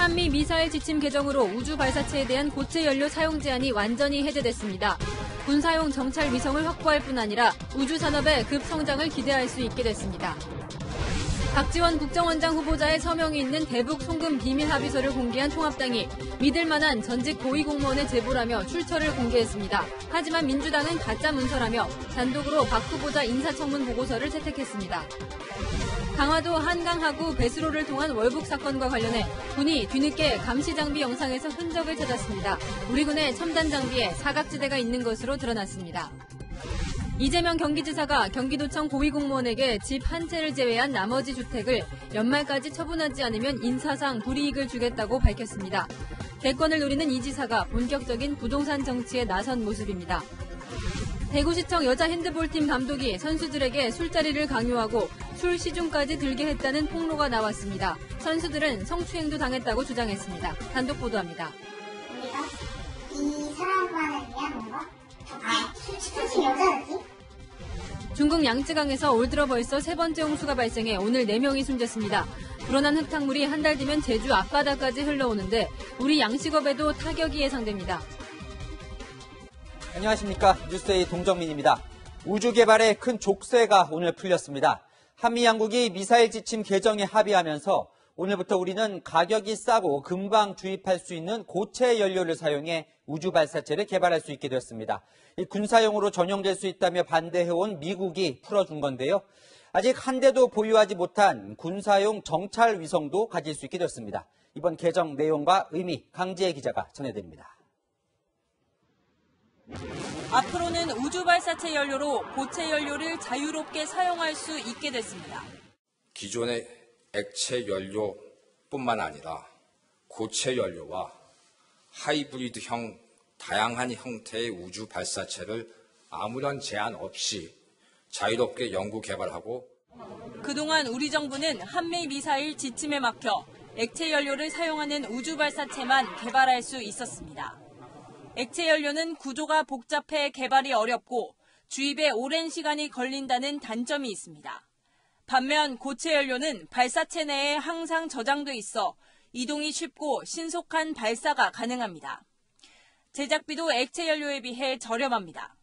한미 미사일 지침 개정으로 우주 발사체에 대한 고체 연료 사용 제한이 완전히 해제됐습니다. 군사용 정찰 위성을 확보할 뿐 아니라 우주 산업의 급성장을 기대할 수 있게 됐습니다. 박지원 국정원장 후보자의 서명이 있는 대북 송금 비밀 합의서를 공개한 통합당이 믿을 만한 전직 고위공무원의 제보라며 출처를 공개했습니다. 하지만 민주당은 가짜 문서라며 단독으로 박 후보자 인사청문 보고서를 채택했습니다. 강화도 한강하구 배수로를 통한 월북 사건과 관련해 군이 뒤늦게 감시 장비 영상에서 흔적을 찾았습니다. 우리 군의 첨단 장비에 사각지대가 있는 것으로 드러났습니다. 이재명 경기지사가 경기도청 고위공무원에게 집 한 채를 제외한 나머지 주택을 연말까지 처분하지 않으면 인사상 불이익을 주겠다고 밝혔습니다. 대권을 노리는 이 지사가 본격적인 부동산 정치에 나선 모습입니다. 대구시청 여자 핸드볼팀 감독이 선수들에게 술자리를 강요하고 술 시중까지 들게 했다는 폭로가 나왔습니다. 선수들은 성추행도 당했다고 주장했습니다. 단독 보도합니다. 이 사람만을 위한 건가? 사실 여자였지? 중국 양쯔강에서 올 들어 벌써 세 번째 홍수가 발생해 오늘 4명이 숨졌습니다. 불어난 흙탕물이 한 달 뒤면 제주 앞바다까지 흘러오는데 우리 양식업에도 타격이 예상됩니다. 안녕하십니까. 뉴스데이 동정민입니다. 우주 개발에 큰 족쇄가 오늘 풀렸습니다. 한미 양국이 미사일 지침 개정에 합의하면서 오늘부터 우리는 가격이 싸고 금방 주입할 수 있는 고체 연료를 사용해 우주 발사체를 개발할 수 있게 되었습니다. 이 군사용으로 전용될 수 있다며 반대해온 미국이 풀어준 건데요. 아직 한 대도 보유하지 못한 군사용 정찰 위성도 가질 수 있게 되었습니다. 이번 개정 내용과 의미 강지혜 기자가 전해드립니다. 앞으로는 우주 발사체 연료로 고체 연료를 자유롭게 사용할 수 있게 됐습니다. 기존의 액체 연료뿐만 아니라 고체 연료와 하이브리드형 다양한 형태의 우주 발사체를 아무런 제한 없이 자유롭게 연구 개발하고 그동안 우리 정부는 한미 미사일 지침에 막혀 액체 연료를 사용하는 우주 발사체만 개발할 수 있었습니다. 액체 연료는 구조가 복잡해 개발이 어렵고 주입에 오랜 시간이 걸린다는 단점이 있습니다. 반면 고체 연료는 발사체 내에 항상 저장돼 있어 이동이 쉽고 신속한 발사가 가능합니다. 제작비도 액체 연료에 비해 저렴합니다.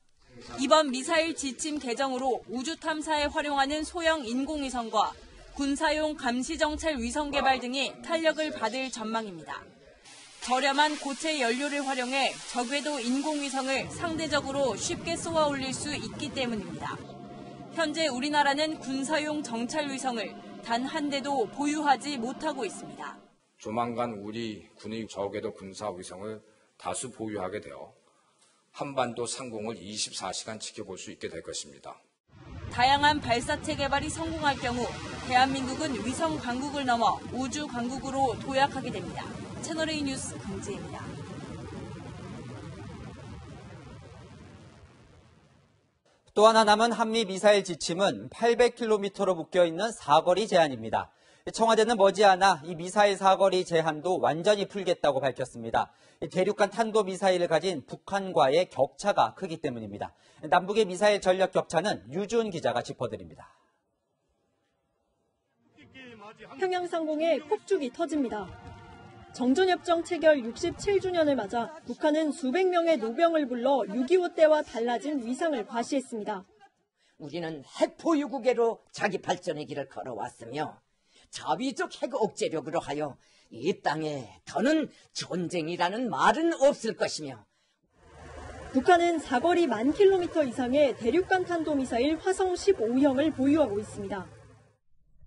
이번 미사일 지침 개정으로 우주 탐사에 활용하는 소형 인공위성과 군사용 감시정찰 위성 개발 등이 탄력을 받을 전망입니다. 저렴한 고체 연료를 활용해 적궤도 인공위성을 상대적으로 쉽게 쏘아 올릴 수 있기 때문입니다. 현재 우리나라는 군사용 정찰 위성을 단 한 대도 보유하지 못하고 있습니다. 조만간 우리 군의 저궤도 군사 위성을 다수 보유하게 되어 한반도 상공을 24시간 지켜볼 수 있게 될 것입니다. 다양한 발사체 개발이 성공할 경우 대한민국은 위성 강국을 넘어 우주 강국으로 도약하게 됩니다. 채널A 뉴스 강지혜입니다. 또 하나 남은 한미 미사일 지침은 800km로 묶여있는 사거리 제한입니다. 청와대는 머지않아 이 미사일 사거리 제한도 완전히 풀겠다고 밝혔습니다. 대륙간 탄도미사일을 가진 북한과의 격차가 크기 때문입니다. 남북의 미사일 전력 격차는 유준 기자가 짚어드립니다. 평양 상공에 폭죽이 터집니다. 정전협정 체결 67주년을 맞아 북한은 수백 명의 노병을 불러 6.25 때와 달라진 위상을 과시했습니다. 우리는 핵 보유국으로 자기 발전의 길을 걸어왔으며 자위적 핵 억제력으로 하여 이 땅에 더는 전쟁이라는 말은 없을 것이며 북한은 사거리 10,000km 이상의 대륙간 탄도미사일 화성 15형을 보유하고 있습니다.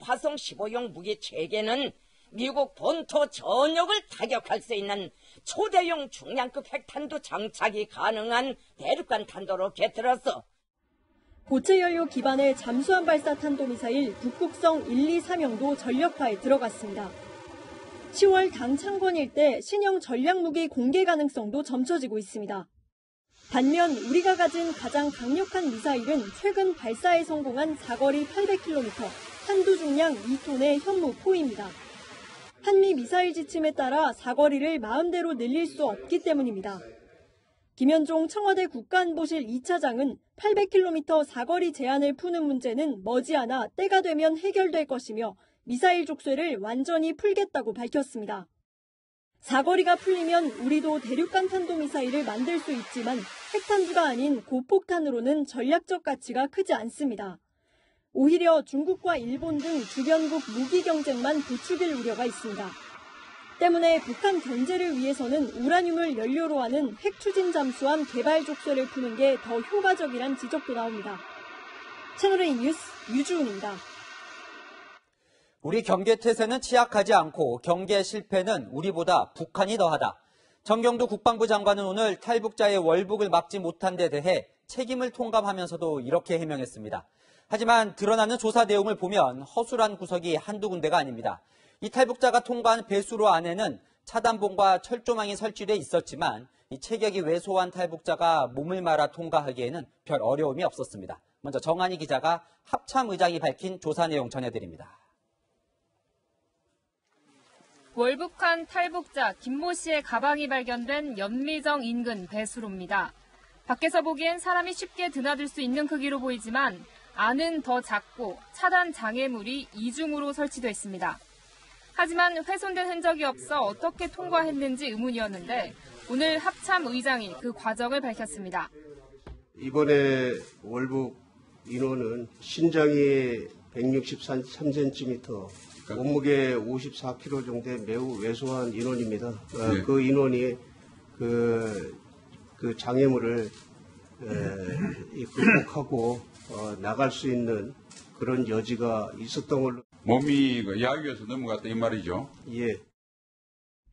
화성 15형 무기 체계는 미국 본토 전역을 타격할 수 있는 초대형 중량급 핵탄두 장착이 가능한 대륙간 탄도로 곁들여서 고체 연료 기반의 잠수함 발사 탄도미사일 북극성 1, 2, 3형도 전력화에 들어갔습니다. 10월 당 창건일 때 신형 전략무기 공개 가능성도 점쳐지고 있습니다. 반면 우리가 가진 가장 강력한 미사일은 최근 발사에 성공한 사거리 800km, 탄두 중량 2톤의 현무포입니다. 한미 미사일 지침에 따라 사거리를 마음대로 늘릴 수 없기 때문입니다. 김현종 청와대 국가안보실 2차장은 800km 사거리 제한을 푸는 문제는 머지않아 때가 되면 해결될 것이며 미사일 족쇄를 완전히 풀겠다고 밝혔습니다. 사거리가 풀리면 우리도 대륙간 탄도미사일을 만들 수 있지만 핵탄두가 아닌 고폭탄으로는 전략적 가치가 크지 않습니다. 오히려 중국과 일본 등 주변국 무기 경쟁만 부추길 우려가 있습니다. 때문에 북한 견제를 위해서는 우라늄을 연료로 하는 핵 추진 잠수함 개발 족쇄를 푸는 게 더 효과적이란 지적도 나옵니다. 채널A 뉴스 유주은입니다. 우리 경계태세는 취약하지 않고 경계 실패는 우리보다 북한이 더하다. 정경두 국방부 장관은 오늘 탈북자의 월북을 막지 못한 데 대해 책임을 통감하면서도 이렇게 해명했습니다. 하지만 드러나는 조사 내용을 보면 허술한 구석이 한두 군데가 아닙니다. 이 탈북자가 통과한 배수로 안에는 차단봉과 철조망이 설치돼 있었지만 이 체격이 왜소한 탈북자가 몸을 말아 통과하기에는 별 어려움이 없었습니다. 먼저 정한희 기자가 합참의장이 밝힌 조사 내용 전해드립니다. 월북한 탈북자 김모 씨의 가방이 발견된 연미정 인근 배수로입니다. 밖에서 보기엔 사람이 쉽게 드나들 수 있는 크기로 보이지만 안은 더 작고 차단 장애물이 이중으로 설치돼 있습니다. 하지만 훼손된 흔적이 없어 어떻게 통과했는지 의문이었는데 오늘 합참 의장이 그 과정을 밝혔습니다. 이번에 월북 인원은 신장이 163cm, 몸무게 54kg 정도의 매우 왜소한 인원입니다. 그 인원이 그 장애물을 극복하고 나갈 수 있는 그런 여지가 있었던 걸로. 몸이 야유에서 넘어갔다 이 말이죠? 예.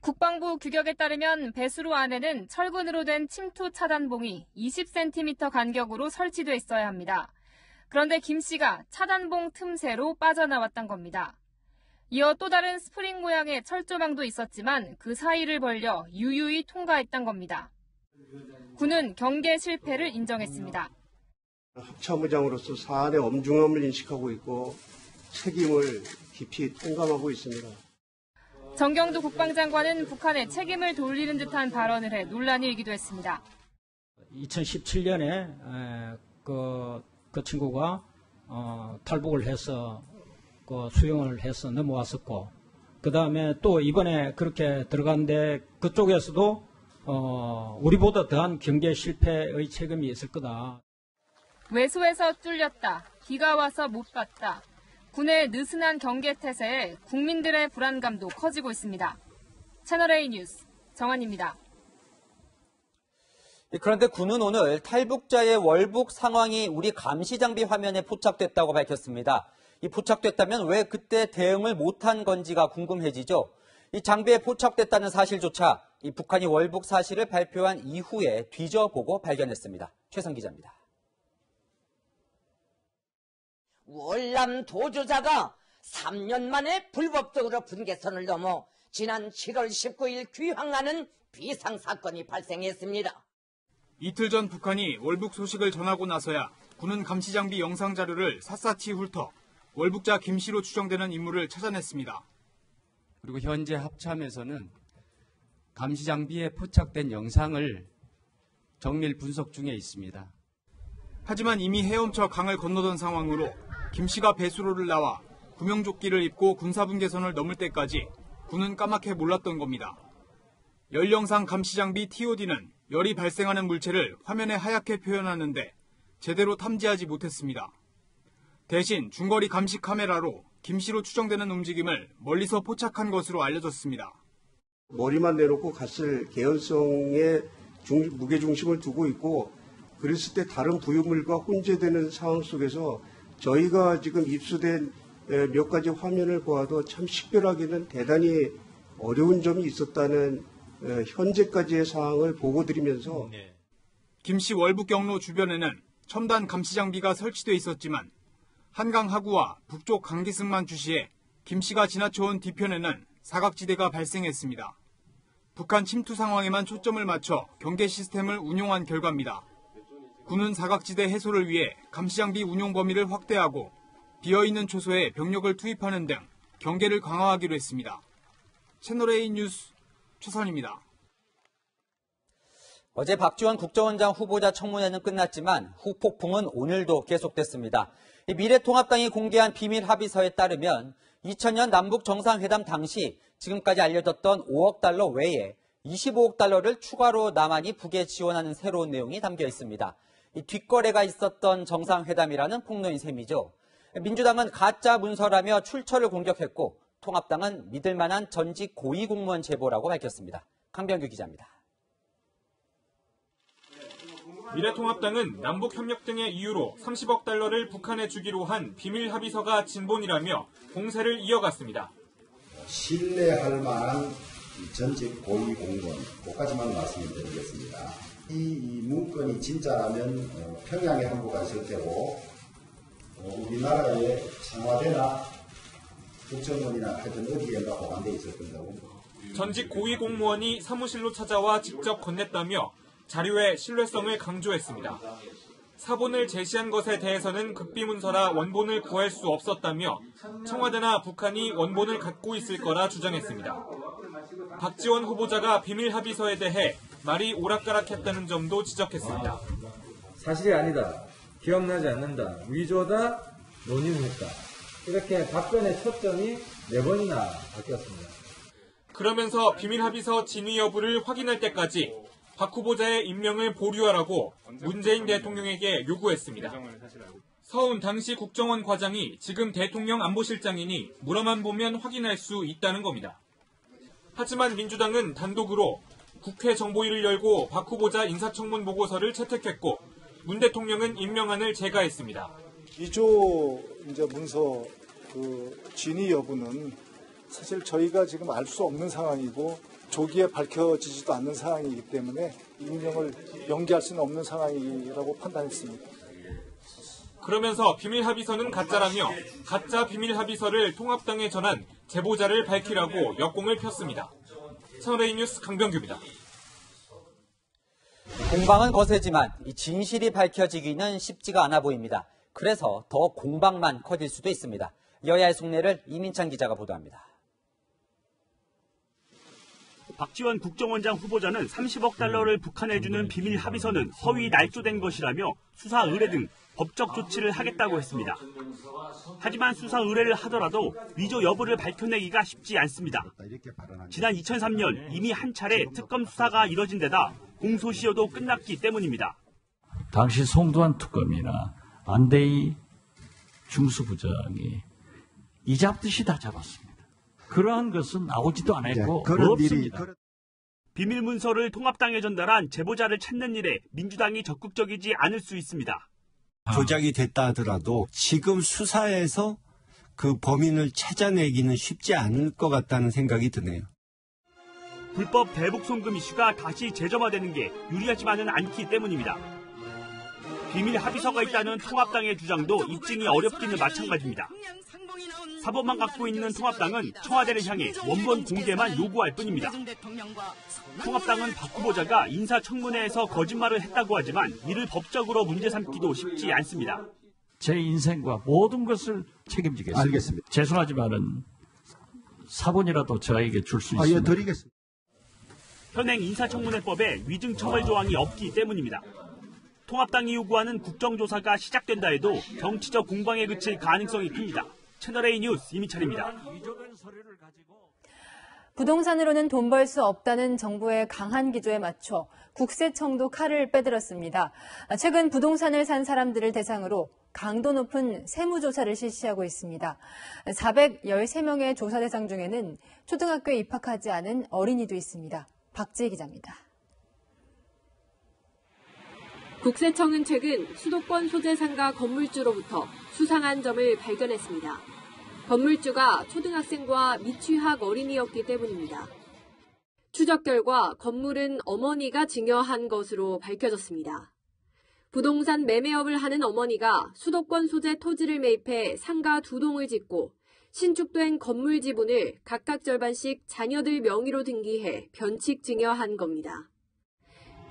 국방부 규격에 따르면 배수로 안에는 철근으로 된 침투 차단봉이 20cm 간격으로 설치돼 있어야 합니다. 그런데 김 씨가 차단봉 틈새로 빠져나왔던 겁니다. 이어 또 다른 스프링 모양의 철조망도 있었지만 그 사이를 벌려 유유히 통과했던 겁니다. 군은 경계 실패를 인정했습니다. 합참의장으로서 사안의 엄중함을 인식하고 있고 책임을 깊이 통감하고 있습니다. 정경두 국방장관은 북한에 책임을 돌리는 듯한 발언을 해 논란이 일기도 했습니다. 2017년에 그 친구가 탈북을 해서 수용을 해서 넘어왔었고, 그 다음에 또 이번에 그렇게 들어갔는데 그쪽에서도 우리보다 더한 경계 실패의 책임이 있을 거다. 외소에서 뚫렸다, 비가 와서 못 봤다. 군의 느슨한 경계 태세에 국민들의 불안감도 커지고 있습니다. 채널A 뉴스 정한입니다. 그런데 군은 오늘 탈북자의 월북 상황이 우리 감시장비 화면에 포착됐다고 밝혔습니다. 이 포착됐다면 왜 그때 대응을 못한 건지가 궁금해지죠. 이 장비에 포착됐다는 사실조차 이 북한이 월북 사실을 발표한 이후에 뒤져보고 발견했습니다. 최선 기자입니다. 월남 도주자가 3년 만에 불법적으로 분계선을 넘어 지난 7월 19일 귀향하는 비상사건이 발생했습니다. 이틀 전 북한이 월북 소식을 전하고 나서야 군은 감시장비 영상자료를 샅샅이 훑어 월북자 김 씨로 추정되는 인물을 찾아냈습니다. 그리고 현재 합참에서는 감시장비에 포착된 영상을 정밀 분석 중에 있습니다. 하지만 이미 헤엄쳐 강을 건너던 상황으로 김 씨가 배수로를 나와 구명조끼를 입고 군사분계선을 넘을 때까지 군은 까맣게 몰랐던 겁니다. 열영상 감시장비 TOD는 열이 발생하는 물체를 화면에 하얗게 표현하는데 제대로 탐지하지 못했습니다. 대신 중거리 감시 카메라로 김 씨로 추정되는 움직임을 멀리서 포착한 것으로 알려졌습니다. 머리만 내놓고 갔을 개연성에 무게중심을 두고 있고, 그랬을 때 다른 부유물과 혼재되는 상황 속에서 저희가 지금 입수된 몇 가지 화면을 보아도 참 식별하기는 대단히 어려운 점이 있었다는 현재까지의 상황을 보고 드리면서 김 씨 월북 경로 주변에는 첨단 감시장비가 설치돼 있었지만 한강 하구와 북쪽 강기슭만 주시해 김 씨가 지나쳐온 뒤편에는 사각지대가 발생했습니다. 북한 침투 상황에만 초점을 맞춰 경계 시스템을 운용한 결과입니다. 군은 사각지대 해소를 위해 감시장비 운용 범위를 확대하고 비어있는 초소에 병력을 투입하는 등 경계를 강화하기로 했습니다. 채널A 뉴스 최선입니다. 어제 박지원 국정원장 후보자 청문회는 끝났지만 후폭풍은 오늘도 계속됐습니다. 미래통합당이 공개한 비밀 합의서에 따르면 2000년 남북 정상회담 당시 지금까지 알려졌던 5억 달러 외에 25억 달러를 추가로 남한이 북에 지원하는 새로운 내용이 담겨 있습니다. 이 뒷거래가 있었던 정상회담이라는 폭로인 셈이죠. 민주당은 가짜 문서라며 출처를 공격했고 통합당은 믿을 만한 전직 고위공무원 제보라고 밝혔습니다. 강병규 기자입니다. 미래통합당은 남북협력 등의 이유로 30억 달러를 북한에 주기로 한 비밀 합의서가 진본이라며 공세를 이어갔습니다. 신뢰할 만한 전직 고위공무원, 그까지만 말씀드리겠습니다. 이 문건이 진짜라면 평양에 항구가 있을 테고 우리나라의 청와대나 국정원이나 하여튼 어디에나 보관되어 있을 건다고. 전직 고위공무원이 사무실로 찾아와 직접 건넸다며 자료의 신뢰성을 강조했습니다. 사본을 제시한 것에 대해서는 극비문서라 원본을 구할 수 없었다며 청와대나 북한이 원본을 갖고 있을 거라 주장했습니다. 박지원 후보자가 비밀 합의서에 대해 말이 오락가락했다는 점도 지적했습니다. 사실이 아니다. 기억나지 않는다. 위조다. 논의했다. 이렇게 답변의 초점이 4번이나 바뀌었습니다. 그러면서 비밀 합의서 진위 여부를 확인할 때까지 박 후보자의 임명을 보류하라고 문재인 대통령에게 요구했습니다. 서훈 당시 국정원 과장이 지금 대통령 안보실장이니 물어만 보면 확인할 수 있다는 겁니다. 하지만 민주당은 단독으로 국회 정보위를 열고 박 후보자 인사청문 보고서를 채택했고 문 대통령은 임명안을 제거했습니다. 위조 문서 진위 여부는 사실 저희가 지금 알 수 없는 상황이고 조기에 밝혀지지도 않는 상황이기 때문에 임명을 연기할 수는 없는 상황이라고 판단했습니다. 그러면서 비밀 합의서는 가짜라며 가짜 비밀 합의서를 통합당에 전한 제보자를 밝히라고 역공을 폈습니다. 채널A 뉴스 강병규입니다. 공방은 거세지만 이 진실이 밝혀지기는 쉽지가 않아 보입니다. 그래서 더 공방만 커질 수도 있습니다. 여야의 속내를 이민찬 기자가 보도합니다. 박지원 국정원장 후보자는 30억 달러를 북한에 주는 비밀 합의서는 허위 날조된 것이라며 수사 의뢰 등 법적 조치를 하겠다고 했습니다. 하지만 수사 의뢰를 하더라도 위조 여부를 밝혀내기가 쉽지 않습니다. 지난 2003년 이미 한 차례 특검 수사가 이뤄진 데다 공소시효도 끝났기 때문입니다. 당시 송두환 특검이나 안대희 중수부장이 이 잡듯이 다 잡았습니다. 그러한 것은 나오지도 않았고 없습니다. 비밀 문서를 통합당에 전달한 제보자를 찾는 일에 민주당이 적극적이지 않을 수 있습니다. 조작이 됐다 하더라도 지금 수사에서 그 범인을 찾아내기는 쉽지 않을 것 같다는 생각이 드네요. 불법 대북 송금 이슈가 다시 재점화되는 게 유리하지만은 않기 때문입니다. 비밀 합의서가 있다는 통합당의 주장도 입증이 어렵기는 마찬가지입니다. 사본만 갖고 있는 통합당은 청와대를 향해 원본 공개만 요구할 뿐입니다. 통합당은 박 후보자가 인사청문회에서 거짓말을 했다고 하지만 이를 법적으로 문제 삼기도 쉽지 않습니다. 제 인생과 모든 것을 책임지겠습니다. 알겠습니다. 죄송하지만은 사본이라도 저에게 줄 수 있습니다. 예, 드리겠습니다. 현행 인사청문회법에 위증처벌 조항이 없기 때문입니다. 통합당이 요구하는 국정조사가 시작된다 해도 정치적 공방에 그칠 가능성이 큽니다. 채널A 뉴스 이민철입니다. 부동산으로는 돈 벌 수 없다는 정부의 강한 기조에 맞춰 국세청도 칼을 빼들었습니다. 최근 부동산을 산 사람들을 대상으로 강도 높은 세무조사를 실시하고 있습니다. 413명의 조사 대상 중에는 초등학교에 입학하지 않은 어린이도 있습니다. 박지혜 기자입니다. 국세청은 최근 수도권 소재 상가 건물주로부터 수상한 점을 발견했습니다. 건물주가 초등학생과 미취학 어린이였기 때문입니다. 추적 결과 건물은 어머니가 증여한 것으로 밝혀졌습니다. 부동산 매매업을 하는 어머니가 수도권 소재 토지를 매입해 상가 2동을 짓고 신축된 건물 지분을 각각 절반씩 자녀들 명의로 등기해 변칙 증여한 겁니다.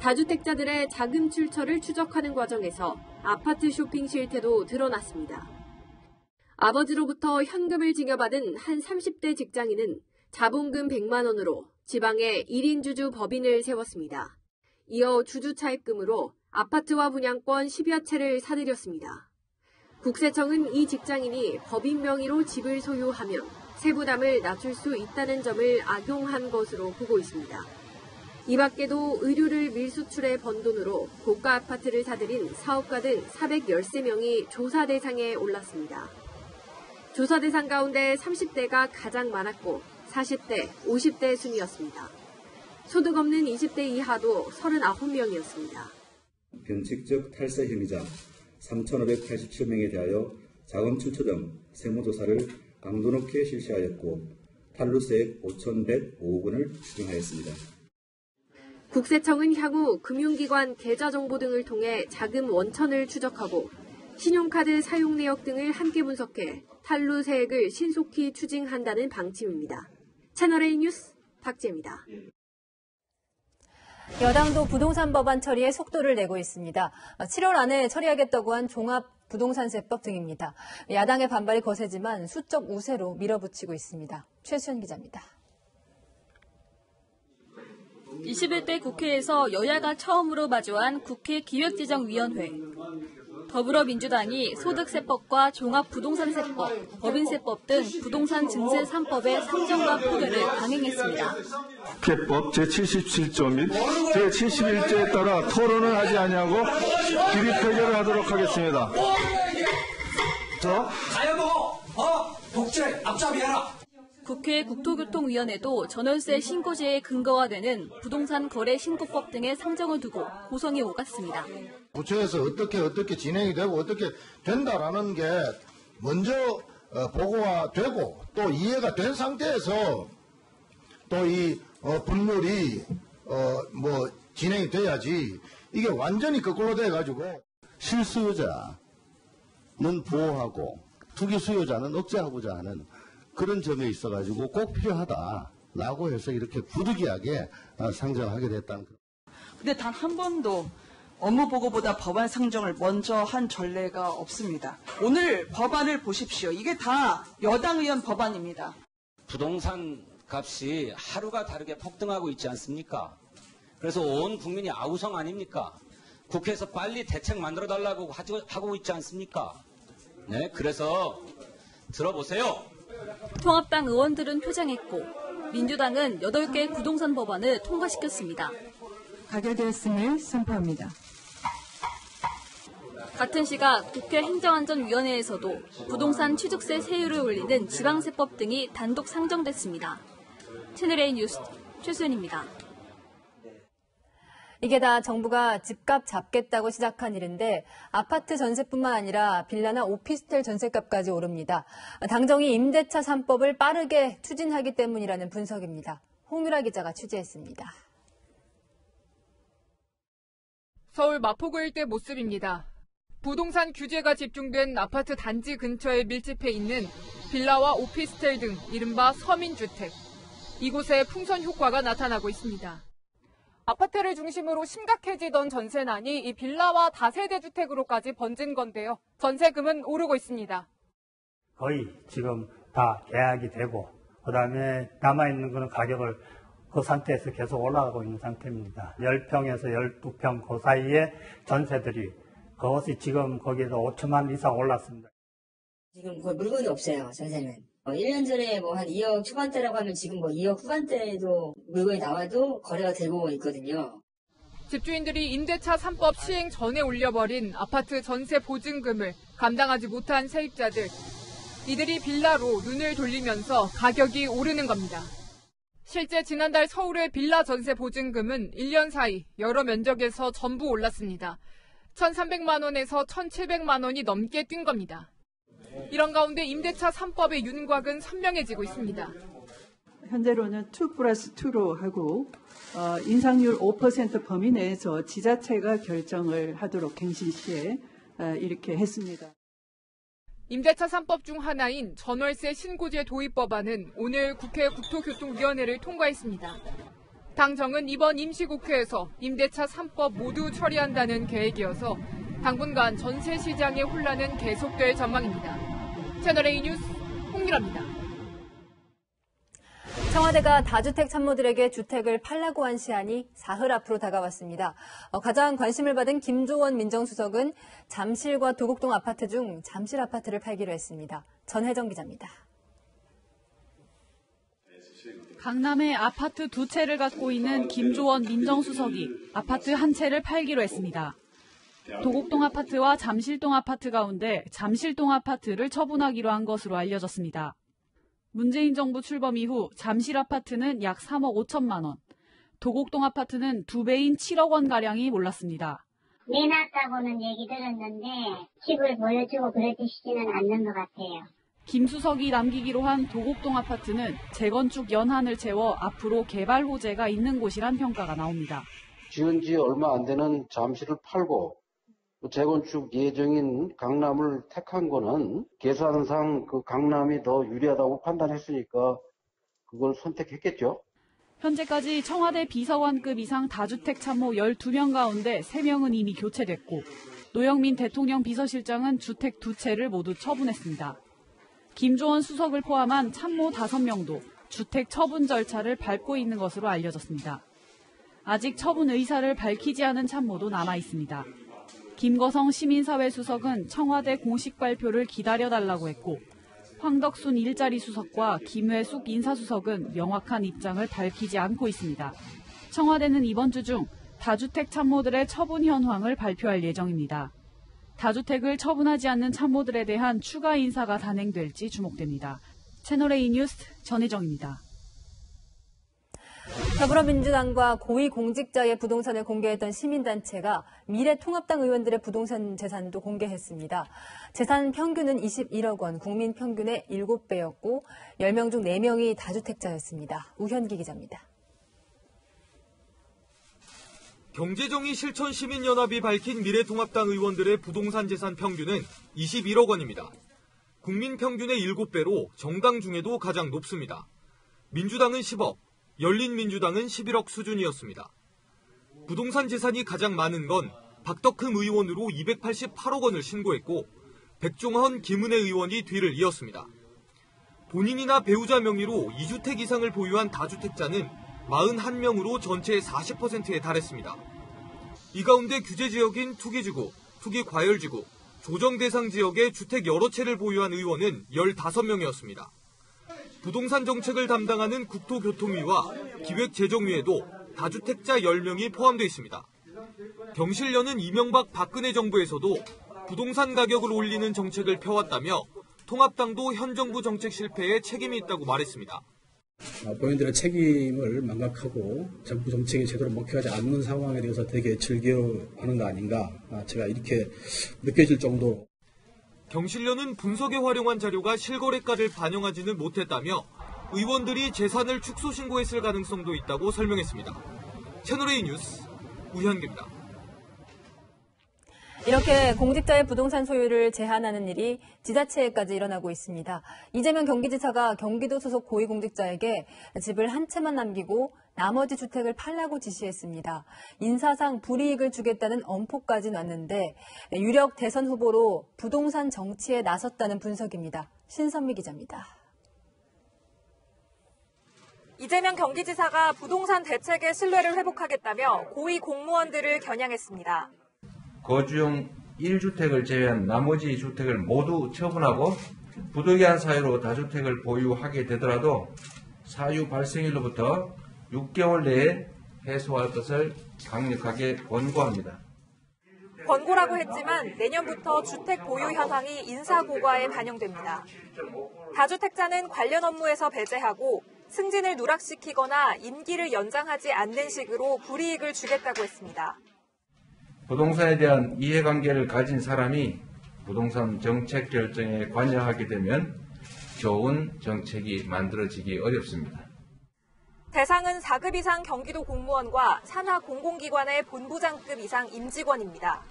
다주택자들의 자금 출처를 추적하는 과정에서 아파트 쇼핑 실태도 드러났습니다. 아버지로부터 현금을 증여받은 한 30대 직장인은 자본금 100만 원으로 지방에 1인 주주 법인을 세웠습니다. 이어 주주 차입금으로 아파트와 분양권 10여 채를 사들였습니다. 국세청은 이 직장인이 법인 명의로 집을 소유하면 세부담을 낮출 수 있다는 점을 악용한 것으로 보고 있습니다. 이 밖에도 의류를 밀수출해 번 돈으로 고가 아파트를 사들인 사업가 등 413명이 조사 대상에 올랐습니다. 조사 대상 가운데 30대가 가장 많았고 40대, 50대 순이었습니다. 소득 없는 20대 이하도 39명이었습니다. 변칙적 탈세 혐의자 3,587명에 대하여 자금 출처 등 세무조사를 강도 높게 실시하였고 탈루세액 5,105억 원을 추징하였습니다. 국세청은 향후 금융기관 계좌정보 등을 통해 자금 원천을 추적하고 신용카드 사용 내역 등을 함께 분석해 탈루세액을 신속히 추징한다는 방침입니다. 채널A 뉴스 박지혜입니다. 여당도 부동산 법안 처리에 속도를 내고 있습니다. 7월 안에 처리하겠다고 한 종합부동산세법 등입니다. 야당의 반발이 거세지만 수적 우세로 밀어붙이고 있습니다. 최수연 기자입니다. 21대 국회에서 여야가 처음으로 마주한 국회 기획재정위원회. 더불어민주당이 소득세법과 종합부동산세법, 법인세법 등 부동산 증세 3법의 상정과 표결을 강행했습니다. 국회법 제77조 및 제71조에 따라 토론을 하지 아니하고 기립 표결을 하도록 하겠습니다. 가여보 독재 앞잡이해라. 국회 국토교통위원회도 전월세 신고제의 근거가 되는 부동산 거래 신고법 등의 상정을 두고 고성이 오갔습니다. 구체에서 어떻게 진행이 되고 어떻게 된다라는 게 먼저 보고가 되고 또 이해가 된 상태에서 또 이 법률이 진행이 돼야지 이게 완전히 거꾸로 돼가지고 실수요자는 보호하고 투기 수요자는 억제하고자 하는 그런 점에 있어가지고 꼭 필요하다라고 해서 이렇게 부득이하게 상정하게 됐다는. 근데 단 한 번도 업무 보고보다 법안 상정을 먼저 한 전례가 없습니다. 오늘 법안을 보십시오. 이게 다 여당 의원 법안입니다. 부동산 값이 하루가 다르게 폭등하고 있지 않습니까? 그래서 온 국민이 아우성 아닙니까? 국회에서 빨리 대책 만들어달라고 하고 있지 않습니까? 네, 그래서 들어보세요. 통합당 의원들은 표장했고 민주당은 8개 부동산 법안을 통과시켰습니다. 가결되었음을 선포합니다. 같은 시각 국회 행정안전위원회에서도 부동산 취득세 세율을 올리는 지방세법 등이 단독 상정됐습니다. 채널A 뉴스 최수연입니다. 이게 다 정부가 집값 잡겠다고 시작한 일인데 아파트 전세뿐만 아니라 빌라나 오피스텔 전세값까지 오릅니다. 당정이 임대차 3법을 빠르게 추진하기 때문이라는 분석입니다. 홍유라 기자가 취재했습니다. 서울 마포구 일대 모습입니다. 부동산 규제가 집중된 아파트 단지 근처에 밀집해 있는 빌라와 오피스텔 등 이른바 서민주택. 이곳에 풍선 효과가 나타나고 있습니다. 아파트를 중심으로 심각해지던 전세난이 이 빌라와 다세대 주택으로까지 번진 건데요. 전세금은 오르고 있습니다. 거의 지금 다 계약이 되고 그다음에 남아있는 거는 가격을 그 상태에서 계속 올라가고 있는 상태입니다. 10평에서 12평 그 사이에 전세들이 그것이 지금 거기에서 5천만 이상 올랐습니다. 지금 거의 물건이 없어요, 전세는. 1년 전에 한 2억 초반대라고 하면 지금 2억 후반대에도 물건이 나와도 거래가 되고 있거든요. 집주인들이 임대차 3법 시행 전에 올려버린 아파트 전세 보증금을 감당하지 못한 세입자들. 이들이 빌라로 눈을 돌리면서 가격이 오르는 겁니다. 실제 지난달 서울의 빌라 전세 보증금은 1년 사이 여러 면적에서 전부 올랐습니다. 1,300만 원에서 1,700만 원이 넘게 뛴 겁니다. 이런 가운데 임대차 3법의 윤곽은 선명해지고 있습니다. 현재로는 2+2로 하고 인상률 5% 범위 내에서 지자체가 결정을 하도록 갱신 시에 이렇게 했습니다. 임대차 3법 중 하나인 전월세 신고제 도입 법안은 오늘 국회 국토교통위원회를 통과했습니다. 당정은 이번 임시국회에서 임대차 3법 모두 처리한다는 계획이어서 당분간 전세 시장의 혼란은 계속될 전망입니다. 채널A 뉴스 홍유라입니다. 청와대가 다주택 참모들에게 주택을 팔라고 한 시한이 사흘 앞으로 다가왔습니다. 가장 관심을 받은 김조원 민정수석은 잠실과 도곡동 아파트 중 잠실 아파트를 팔기로 했습니다. 전혜정 기자입니다. 강남에 아파트 2채를 갖고 있는 김조원 민정수석이 아파트 1채를 팔기로 했습니다. 도곡동 아파트와 잠실동 아파트 가운데 잠실동 아파트를 처분하기로 한 것으로 알려졌습니다. 문재인 정부 출범 이후 잠실 아파트는 약 3억 5천만 원, 도곡동 아파트는 2배인 7억 원가량이 몰랐습니다. 내놨다고는 얘기 들었는데 집을 보여주고 그러시지는 않는 것 같아요. 김 수석이 남기기로 한 도곡동 아파트는 재건축 연한을 채워 앞으로 개발 호재가 있는 곳이란 평가가 나옵니다. 지은 지 얼마 안 되는 잠실을 팔고 재건축 예정인 강남을 택한 거는 계산상 그 강남이 더 유리하다고 판단했으니까 그걸 선택했겠죠. 현재까지 청와대 비서관급 이상 다주택 참모 12명 가운데 3명은 이미 교체됐고 노영민 대통령 비서실장은 주택 2채를 모두 처분했습니다. 김조원 수석을 포함한 참모 5명도 주택 처분 절차를 밟고 있는 것으로 알려졌습니다. 아직 처분 의사를 밝히지 않은 참모도 남아 있습니다. 김거성 시민사회 수석은 청와대 공식 발표를 기다려달라고 했고 황덕순 일자리 수석과 김회숙 인사수석은 명확한 입장을 밝히지 않고 있습니다. 청와대는 이번 주 중 다주택 참모들의 처분 현황을 발표할 예정입니다. 다주택을 처분하지 않는 참모들에 대한 추가 인사가 단행될지 주목됩니다. 채널A 뉴스 전혜정입니다. 더불어민주당과 고위공직자의 부동산을 공개했던 시민단체가 미래통합당 의원들의 부동산 재산도 공개했습니다. 재산 평균은 21억 원, 국민 평균의 7배였고 10명 중 4명이 다주택자였습니다. 우현기 기자입니다. 경제정의 실천시민연합이 밝힌 미래통합당 의원들의 부동산 재산 평균은 21억 원입니다. 국민 평균의 7배로 정당 중에도 가장 높습니다. 민주당은 10억, 열린민주당은 11억 수준이었습니다. 부동산 재산이 가장 많은 건 박덕흠 의원으로 288억 원을 신고했고 백종헌, 김은혜 의원이 뒤를 이었습니다. 본인이나 배우자 명의로 2주택 이상을 보유한 다주택자는 41명으로 전체의 40%에 달했습니다. 이 가운데 규제지역인 투기지구, 투기과열지구, 조정대상 지역에 주택 여러 채를 보유한 의원은 15명이었습니다. 부동산 정책을 담당하는 국토교통위와 기획재정위에도 다주택자 10명이 포함되어 있습니다. 경실련은 이명박 박근혜 정부에서도 부동산 가격을 올리는 정책을 펴왔다며 통합당도 현 정부 정책 실패에 책임이 있다고 말했습니다. 본인들의 책임을 망각하고 정부 정책이 제대로 먹혀가지 않는 상황에 대해서 되게 즐겨하는 거 아닌가, 제가 이렇게 느껴질 정도. 경실련은 분석에 활용한 자료가 실거래가를 반영하지는 못했다며 의원들이 재산을 축소 신고했을 가능성도 있다고 설명했습니다. 채널A 뉴스 우현기입니다. 이렇게 공직자의 부동산 소유를 제한하는 일이 지자체에까지 일어나고 있습니다. 이재명 경기지사가 경기도 소속 고위공직자에게 집을 한 채만 남기고 나머지 주택을 팔라고 지시했습니다. 인사상 불이익을 주겠다는 엄포까지 놨는데 유력 대선 후보로 부동산 정치에 나섰다는 분석입니다. 신선미 기자입니다. 이재명 경기지사가 부동산 대책의 신뢰를 회복하겠다며 고위 공무원들을 겨냥했습니다. 거주용 1주택을 제외한 나머지 주택을 모두 처분하고 부득이한 사유로 다주택을 보유하게 되더라도 사유 발생일로부터 6개월 내에 해소할 것을 강력하게 권고합니다. 권고라고 했지만 내년부터 주택 보유 현황이 인사고과에 반영됩니다. 다주택자는 관련 업무에서 배제하고 승진을 누락시키거나 임기를 연장하지 않는 식으로 불이익을 주겠다고 했습니다. 부동산에 대한 이해관계를 가진 사람이 부동산 정책 결정에 관여하게 되면 좋은 정책이 만들어지기 어렵습니다. 대상은 4급 이상 경기도 공무원과 산하 공공기관의 본부장급 이상 임직원입니다.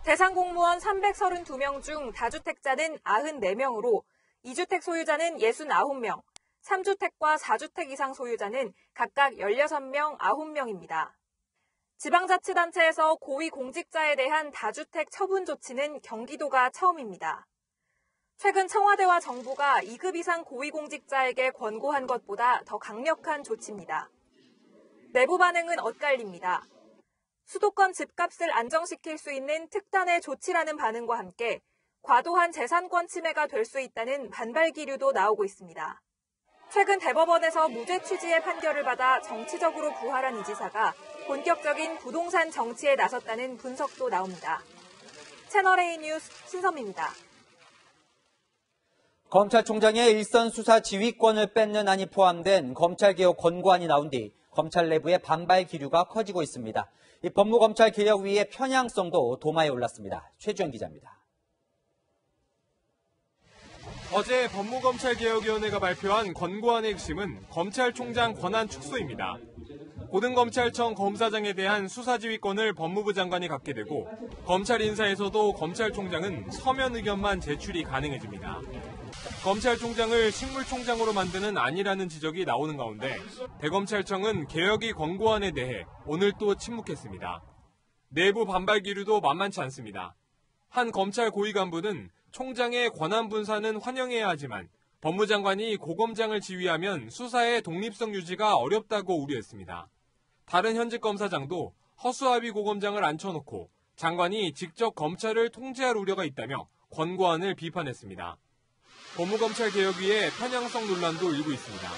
대상 공무원 332명 중 다주택자는 94명으로 2주택 소유자는 69명, 3주택과 4주택 이상 소유자는 각각 16명, 9명입니다. 지방자치단체에서 고위공직자에 대한 다주택 처분 조치는 경기도가 처음입니다. 최근 청와대와 정부가 2급 이상 고위공직자에게 권고한 것보다 더 강력한 조치입니다. 내부 반응은 엇갈립니다. 수도권 집값을 안정시킬 수 있는 특단의 조치라는 반응과 함께 과도한 재산권 침해가 될 수 있다는 반발 기류도 나오고 있습니다. 최근 대법원에서 무죄 취지의 판결을 받아 정치적으로 부활한 이 지사가 본격적인 부동산 정치에 나섰다는 분석도 나옵니다. 채널A 뉴스 신선미입니다. 검찰총장의 일선 수사 지휘권을 뺏는 안이 포함된 검찰개혁 권고안이 나온 뒤 검찰 내부의 반발 기류가 커지고 있습니다. 이 법무검찰개혁위의 편향성도 도마에 올랐습니다. 최주영 기자입니다. 어제 법무검찰개혁위원회가 발표한 권고안의 핵심은 검찰총장 권한 축소입니다. 고등검찰청 검사장에 대한 수사지휘권을 법무부 장관이 갖게 되고 검찰 인사에서도 검찰총장은 서면 의견만 제출이 가능해집니다. 검찰총장을 식물총장으로 만드는 안이라는 지적이 나오는 가운데 대검찰청은 개혁이 권고안에 대해 오늘 또 침묵했습니다. 내부 반발 기류도 만만치 않습니다. 한 검찰 고위 간부는 총장의 권한 분산은 환영해야 하지만 법무장관이 고검장을 지휘하면 수사의 독립성 유지가 어렵다고 우려했습니다. 다른 현직 검사장도 허수아비 고검장을 앉혀놓고 장관이 직접 검찰을 통제할 우려가 있다며 권고안을 비판했습니다. 법무검찰개혁위의 편향성 논란도 일고 있습니다.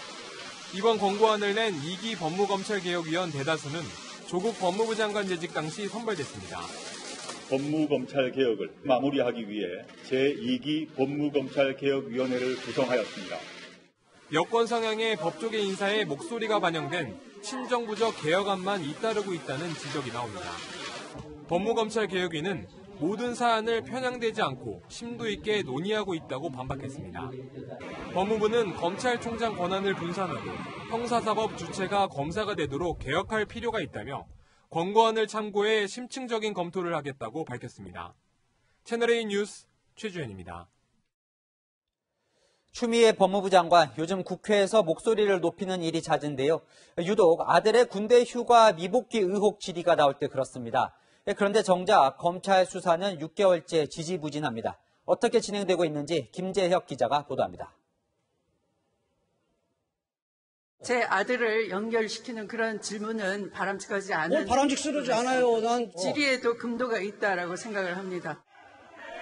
이번 권고안을 낸 2기 법무검찰개혁위원 대다수는 조국 법무부 장관 재직 당시 선발됐습니다. 법무검찰개혁을 마무리하기 위해 제2기 법무검찰개혁위원회를 구성하였습니다. 여권 성향의 법조계 인사의 목소리가 반영된 친정부적 개혁안만 잇따르고 있다는 지적이 나옵니다. 법무검찰개혁위는 모든 사안을 편향되지 않고 심도 있게 논의하고 있다고 반박했습니다. 법무부는 검찰총장 권한을 분산하고 형사사법 주체가 검사가 되도록 개혁할 필요가 있다며 권고안을 참고해 심층적인 검토를 하겠다고 밝혔습니다. 채널A 뉴스 최주현입니다. 추미애 법무부 장관, 요즘 국회에서 목소리를 높이는 일이 잦은데요. 유독 아들의 군대 휴가 미복귀 의혹 질의가 나올 때 그렇습니다. 그런데 정작 검찰 수사는 6개월째 지지부진합니다. 어떻게 진행되고 있는지 김재혁 기자가 보도합니다. 제 아들을 연결시키는 그런 질문은 바람직하지 않은. 바람직스러지 않아요. 질의에도 금도가 있다라고 생각을 합니다.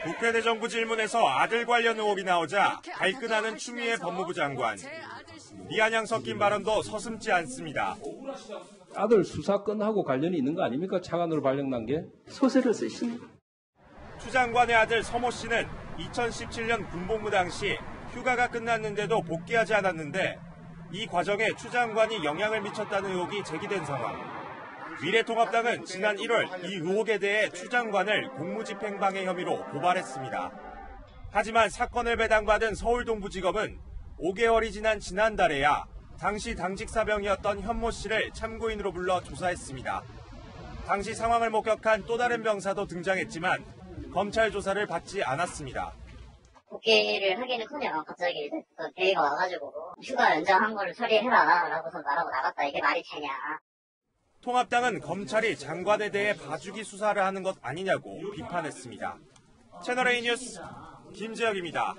국회 대정부 질문에서 아들 관련 의혹이 나오자 발끈하는 추미애 법무부 장관. 미안양 섞인 발언도 서슴지 않습니다. 아들 수사건하고 관련이 있는 거 아닙니까? 차관으로 발령난 게. 소설을 쓰십니다. 추 장관의 아들 서모 씨는 2017년 군복무 당시 휴가가 끝났는데도 복귀하지 않았는데 이 과정에 추 장관이 영향을 미쳤다는 의혹이 제기된 상황. 미래통합당은 지난 1월 이 의혹에 대해 추 장관을 공무집행방해 혐의로 고발했습니다. 하지만 사건을 배당받은 서울동부지검은 5개월이 지난 지난달에야 당시 당직 사병이었던 현모 씨를 참고인으로 불러 조사했습니다. 당시 상황을 목격한 또 다른 병사도 등장했지만 검찰 조사를 받지 않았습니다. 복귀를 하기는커녕 갑자기 대위가 와가지고 휴가 연장한 거를 처리해라 라고서 말하고 나갔다. 이게 말이 되냐. 통합당은 검찰이 장관에 대해 봐주기 수사를 하는 것 아니냐고 비판했습니다. 채널A 뉴스 김재혁입니다.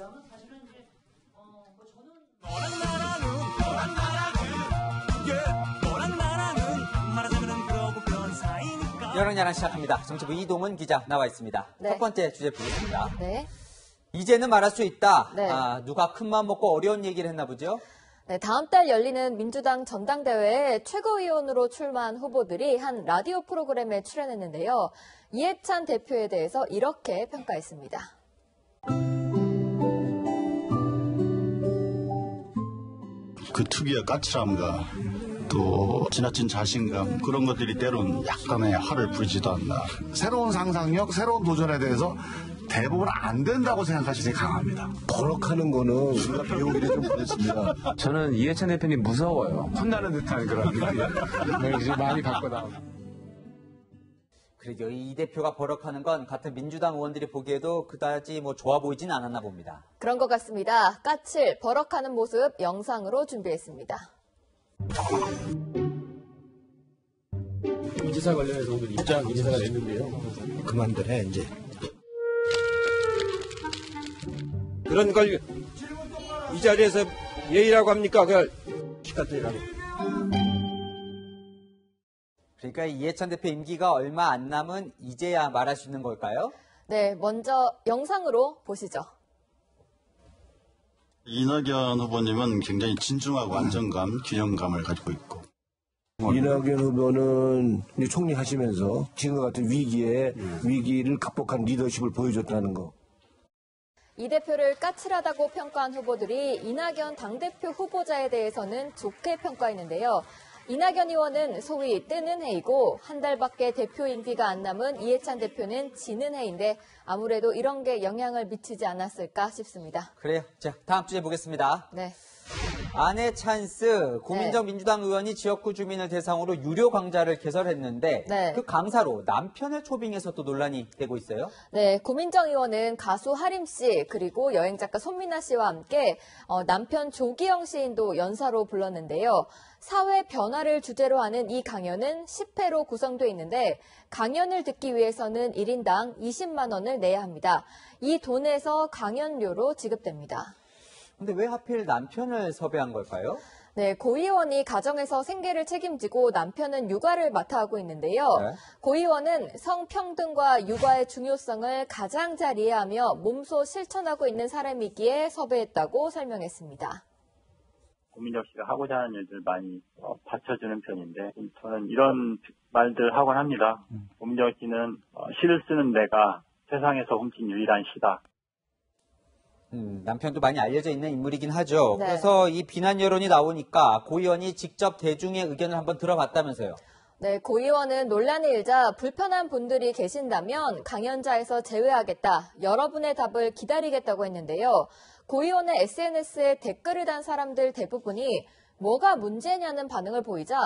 열흘야랑 시작합니다. 정치부 이동은 기자 나와 있습니다. 네. 첫 번째 주제 보겠습니다. 네. 이제는 말할 수 있다. 네. 누가 큰맘 먹고 어려운 얘기를 했나 보죠? 네, 다음 달 열리는 민주당 전당대회에 최고위원으로 출마한 후보들이 한 라디오 프로그램에 출연했는데요. 이해찬 대표에 대해서 이렇게 평가했습니다. 그 특유의 까칠함과 또 지나친 자신감 그런 것들이 때론 약간의 화를 부리지도 않나. 새로운 상상력, 새로운 도전에 대해서 대부분 안 된다고 생각할 수 강합니다. 버럭하는 거는 우리가 배우기를 좀 그렇습니다. 저는 이해찬 대표님 무서워요. 혼나는 듯한 그런 느낌. 이제 많이 바꿔나. 그러게요. 이 대표가 버럭하는 건 같은 민주당 의원들이 보기에도 그다지 좋아 보이진 않았나 봅니다. 그런 것 같습니다. 까칠, 버럭하는 모습 영상으로 준비했습니다. 이 지사 관련해서 오늘 입장 이 지사가 냈는데요. 그만들 해 이제. 그런 걸 이 자리에서 예의라고 합니까? 그걸 기껏해라고. 그러니까 이해찬 대표 임기가 얼마 안 남은 이제야 말할 수 있는 걸까요? 네, 먼저 영상으로 보시죠. 이낙연 후보님은 굉장히 진중하고 안정감, 균형감을 가지고 있고. 이낙연 후보는 총리 하시면서 지금과 같은 위기를 극복한 리더십을 보여줬다는 거. 이 대표를 까칠하다고 평가한 후보들이 이낙연 당대표 후보자에 대해서는 좋게 평가했는데요. 이낙연 의원은 소위 뜨는 해이고 한 달밖에 대표 임기가 안 남은 이해찬 대표는 지는 해인데 아무래도 이런 게 영향을 미치지 않았을까 싶습니다. 그래요. 자, 다음 주제 보겠습니다. 네. 아내 찬스, 고민정 민주당 의원이 지역구 주민을 대상으로 유료 강좌를 개설했는데 그 강사로 남편을 초빙해서 또 논란이 되고 있어요. 네, 고민정 의원은 가수 하림 씨 그리고 여행작가 손민아 씨와 함께 남편 조기영 시인도 연사로 불렀는데요. 사회 변화를 주제로 하는 이 강연은 10회로 구성되어 있는데 강연을 듣기 위해서는 1인당 20만 원을 내야 합니다. 이 돈에서 강연료로 지급됩니다. 근데 왜 하필 남편을 섭외한 걸까요? 네, 고 의원이 가정에서 생계를 책임지고 남편은 육아를 맡아 하고 있는데요. 고 의원은 성평등과 육아의 중요성을 가장 잘 이해하며 몸소 실천하고 있는 사람이기에 섭외했다고 설명했습니다. 고민정 씨가 하고자 하는 일들 많이 받쳐주는 편인데 저는 이런 말들 하곤 합니다. 고민정 씨는 시를 쓰는 내가 세상에서 훔친 유일한 시다. 남편도 많이 알려져 있는 인물이긴 하죠. 네. 그래서 이 비난 여론이 나오니까 고 의원이 직접 대중의 의견을 한번 들어봤다면서요. 네, 고 의원은 논란이 일자 불편한 분들이 계신다면 강연자에서 제외하겠다. 여러분의 답을 기다리겠다고 했는데요. 고 의원의 SNS에 댓글을 단 사람들 대부분이 뭐가 문제냐는 반응을 보이자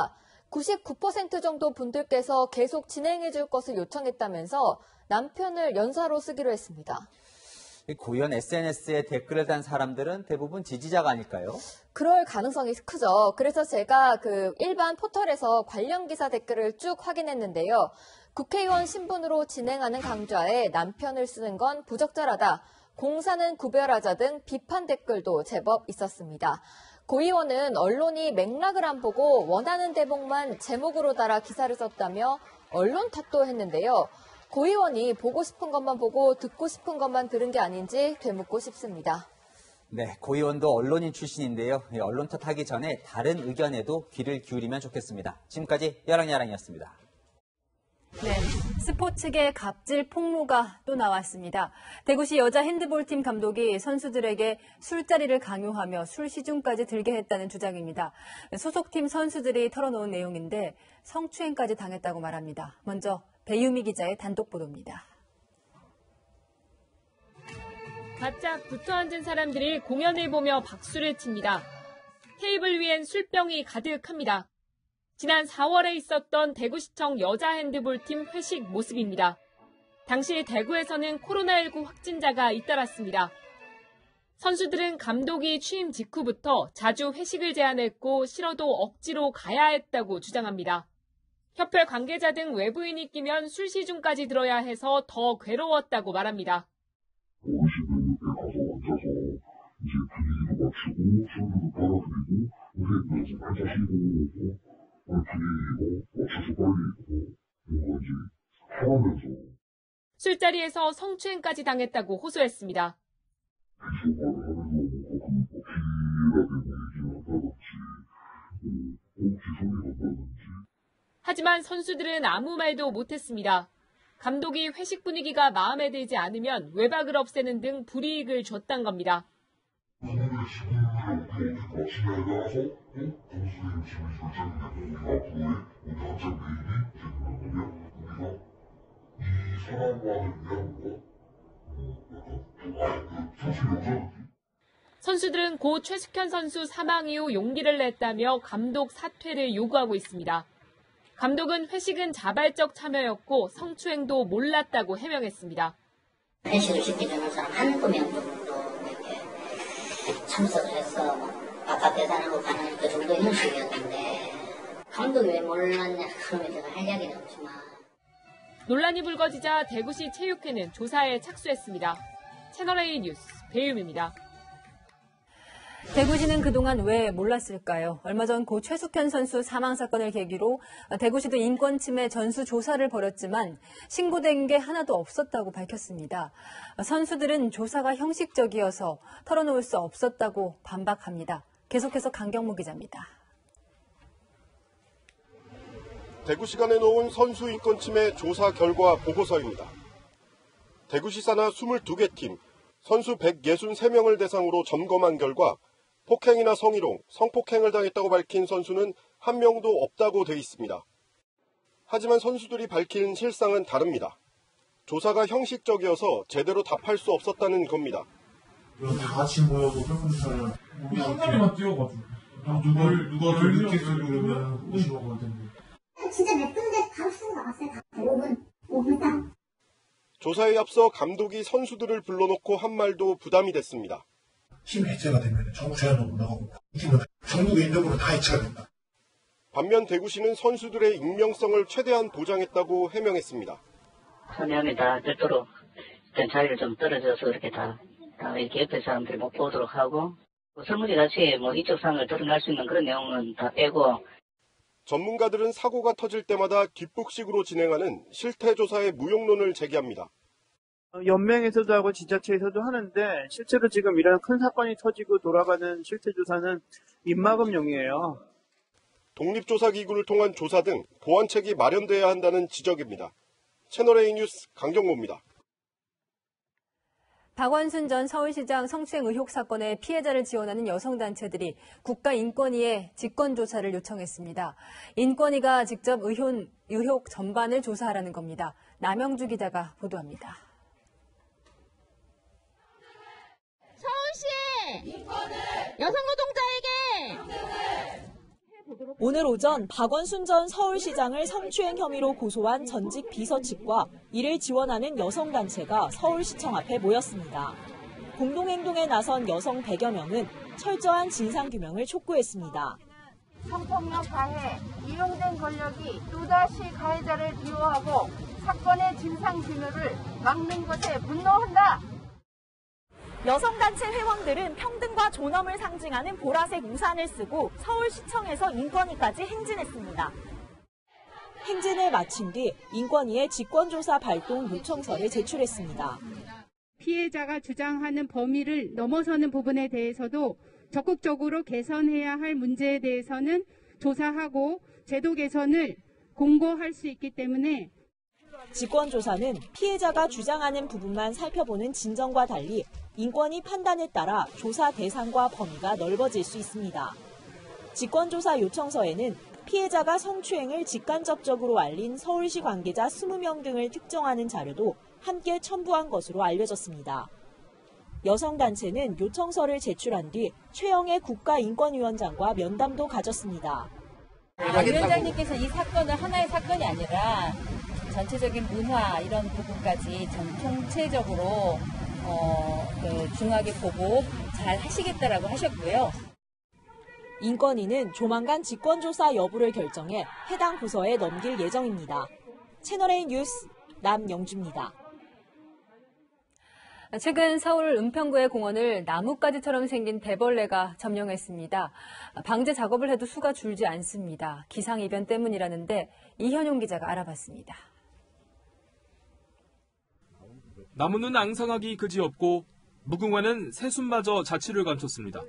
99% 정도 분들께서 계속 진행해 줄 것을 요청했다면서 남편을 연사로 쓰기로 했습니다. 고 의원 SNS에 댓글을 단 사람들은 대부분 지지자가 아닐까요? 그럴 가능성이 크죠. 그래서 제가 일반 포털에서 관련 기사 댓글을 쭉 확인했는데요. 국회의원 신분으로 진행하는 강좌에 남편을 쓰는 건 부적절하다. 공사는 구별하자 등 비판 댓글도 제법 있었습니다. 고 의원은 언론이 맥락을 안 보고 원하는 대목만 제목으로 달아 기사를 썼다며 언론 탓도 했는데요. 고 의원이 보고 싶은 것만 보고 듣고 싶은 것만 들은 게 아닌지 되묻고 싶습니다. 네, 고 의원도 언론인 출신인데요. 언론 탓하기 전에 다른 의견에도 귀를 기울이면 좋겠습니다. 지금까지 야랑야랑이었습니다. 네, 스포츠계 갑질 폭로가 또 나왔습니다. 대구시 여자 핸드볼팀 감독이 선수들에게 술자리를 강요하며 술 시중까지 들게 했다는 주장입니다. 소속팀 선수들이 털어놓은 내용인데 성추행까지 당했다고 말합니다. 먼저 배유미 기자의 단독 보도입니다. 바짝 붙어앉은 사람들이 공연을 보며 박수를 칩니다. 테이블 위엔 술병이 가득합니다. 지난 4월에 있었던 대구시청 여자 핸드볼팀 회식 모습입니다. 당시 대구에서는 코로나19 확진자가 잇따랐습니다. 선수들은 감독이 취임 직후부터 자주 회식을 제안했고 싫어도 억지로 가야 했다고 주장합니다. 협회 관계자 등 외부인이 끼면 술 시중까지 들어야 해서 더 괴로웠다고 말합니다. 술자리에서 성추행까지 당했다고 호소했습니다. 하지만 선수들은 아무 말도 못했습니다. 감독이 회식 분위기가 마음에 들지 않으면 외박을 없애는 등 불이익을 줬단 겁니다. 선수들은 고 최숙현 선수 사망 이후 용기를 냈다며 감독 사퇴를 요구하고 있습니다. 감독은 회식은 자발적 참여였고 성추행도 몰랐다고 해명했습니다. 회식을 시키는 사람 한 분명 정도 이렇게 참석을 해서 바깥 계산하고 가는 그 정도 형식이었는데 감독이 왜 몰랐냐 그러면 제가 할 이야기는 없지만. 논란이 불거지자 대구시 체육회는 조사에 착수했습니다. 채널A 뉴스 배유미입니다. 대구시는 그동안 왜 몰랐을까요? 얼마 전 고 최숙현 선수 사망 사건을 계기로 대구시도 인권 침해 전수 조사를 벌였지만 신고된 게 하나도 없었다고 밝혔습니다. 선수들은 조사가 형식적이어서 털어놓을 수 없었다고 반박합니다. 계속해서 강경무 기자입니다. 대구시가 내놓은 선수 인권 침해 조사 결과 보고서입니다. 대구시 산하 22개 팀, 선수 163명을 대상으로 점검한 결과 폭행이나 성희롱, 성폭행을 당했다고 밝힌 선수는 한 명도 없다고 돼 있습니다. 하지만 선수들이 밝힌 실상은 다릅니다. 조사가 형식적이어서 제대로 답할 수 없었다는 겁니다. 다 같이 모여서 설문조사를 우리 한 명만 뛰어가지고 누가 더 늦게 쓰고 그러면 50억 올 텐데. 진짜 냅두는데 바로 쓰는 거 같아요. 5분 딱. 조사에 앞서 감독이 선수들을 불러놓고 한 말도 부담이 됐습니다. 팀 해체가 되면 정부 제안도 못 나가고 팀은 전국의 인력으로 다 해체가 된다. 반면 대구시는 선수들의 익명성을 최대한 보장했다고 해명했습니다. 선의하면 다 별도로 자리를 좀 떨어져서 이렇게 다 이렇게 옆에 사람들이 못 보도록 하고 설문지 자체에 이쪽 상을 드러날 수 있는 그런 내용은 다 빼고. 전문가들은 사고가 터질 때마다 뒷북식으로 진행하는 실태조사의 무용론을 제기합니다. 연맹에서도 하고 지자체에서도 하는데 실제로 지금 이런 큰 사건이 터지고 돌아가는 실태조사는 입막음용이에요. 독립조사기구를 통한 조사 등 보완책이 마련돼야 한다는 지적입니다. 채널A 뉴스 강경모입니다. 박원순 전 서울시장 성추행 의혹 사건의 피해자를 지원하는 여성단체들이 국가인권위에 직권조사를 요청했습니다. 인권위가 직접 의혹 전반을 조사하라는 겁니다. 남영주 기자가 보도합니다. 서울시의 인권을 여성노동자에게 오늘 오전 박원순 전 서울시장을 성추행 혐의로 고소한 전직 비서 측과 이를 지원하는 여성단체가 서울시청 앞에 모였습니다. 공동행동에 나선 여성 100여 명은 철저한 진상규명을 촉구했습니다. 성폭력 가해, 이용된 권력이 또다시 가해자를 비호하고 사건의 진상규명을 막는 것에 분노한다. 여성단체 회원들은 평등과 존엄을 상징하는 보라색 우산을 쓰고 서울시청에서 인권위까지 행진했습니다. 행진을 마친 뒤 인권위에 직권조사 발동 요청서를 제출했습니다. 피해자가 주장하는 범위를 넘어서는 부분에 대해서도 적극적으로 개선해야 할 문제에 대해서는 조사하고 제도 개선을 공고할 수 있기 때문에 직권조사는 피해자가 주장하는 부분만 살펴보는 진정과 달리 인권위 판단에 따라 조사 대상과 범위가 넓어질 수 있습니다. 직권조사 요청서에는 피해자가 성추행을 직간접적으로 알린 서울시 관계자 20명 등을 특정하는 자료도 함께 첨부한 것으로 알려졌습니다. 여성단체는 요청서를 제출한 뒤 최영애 국가인권위원장과 면담도 가졌습니다. 위원장님께서 이 사건은 하나의 사건이 아니라 전체적인 문화 이런 부분까지 통체적으로 중하게 보고 잘 하시겠다라고 하셨고요. 인권위는 조만간 직권조사 여부를 결정해 해당 부서에 넘길 예정입니다. 채널A 뉴스 남영주입니다. 최근 서울 은평구의 공원을 나뭇가지처럼 생긴 대벌레가 점령했습니다. 방제 작업을 해도 수가 줄지 않습니다. 기상이변 때문이라는데 이현용 기자가 알아봤습니다. 나무는 앙상하기 그지없고 무궁화는 새순마저 자취를 감췄습니다.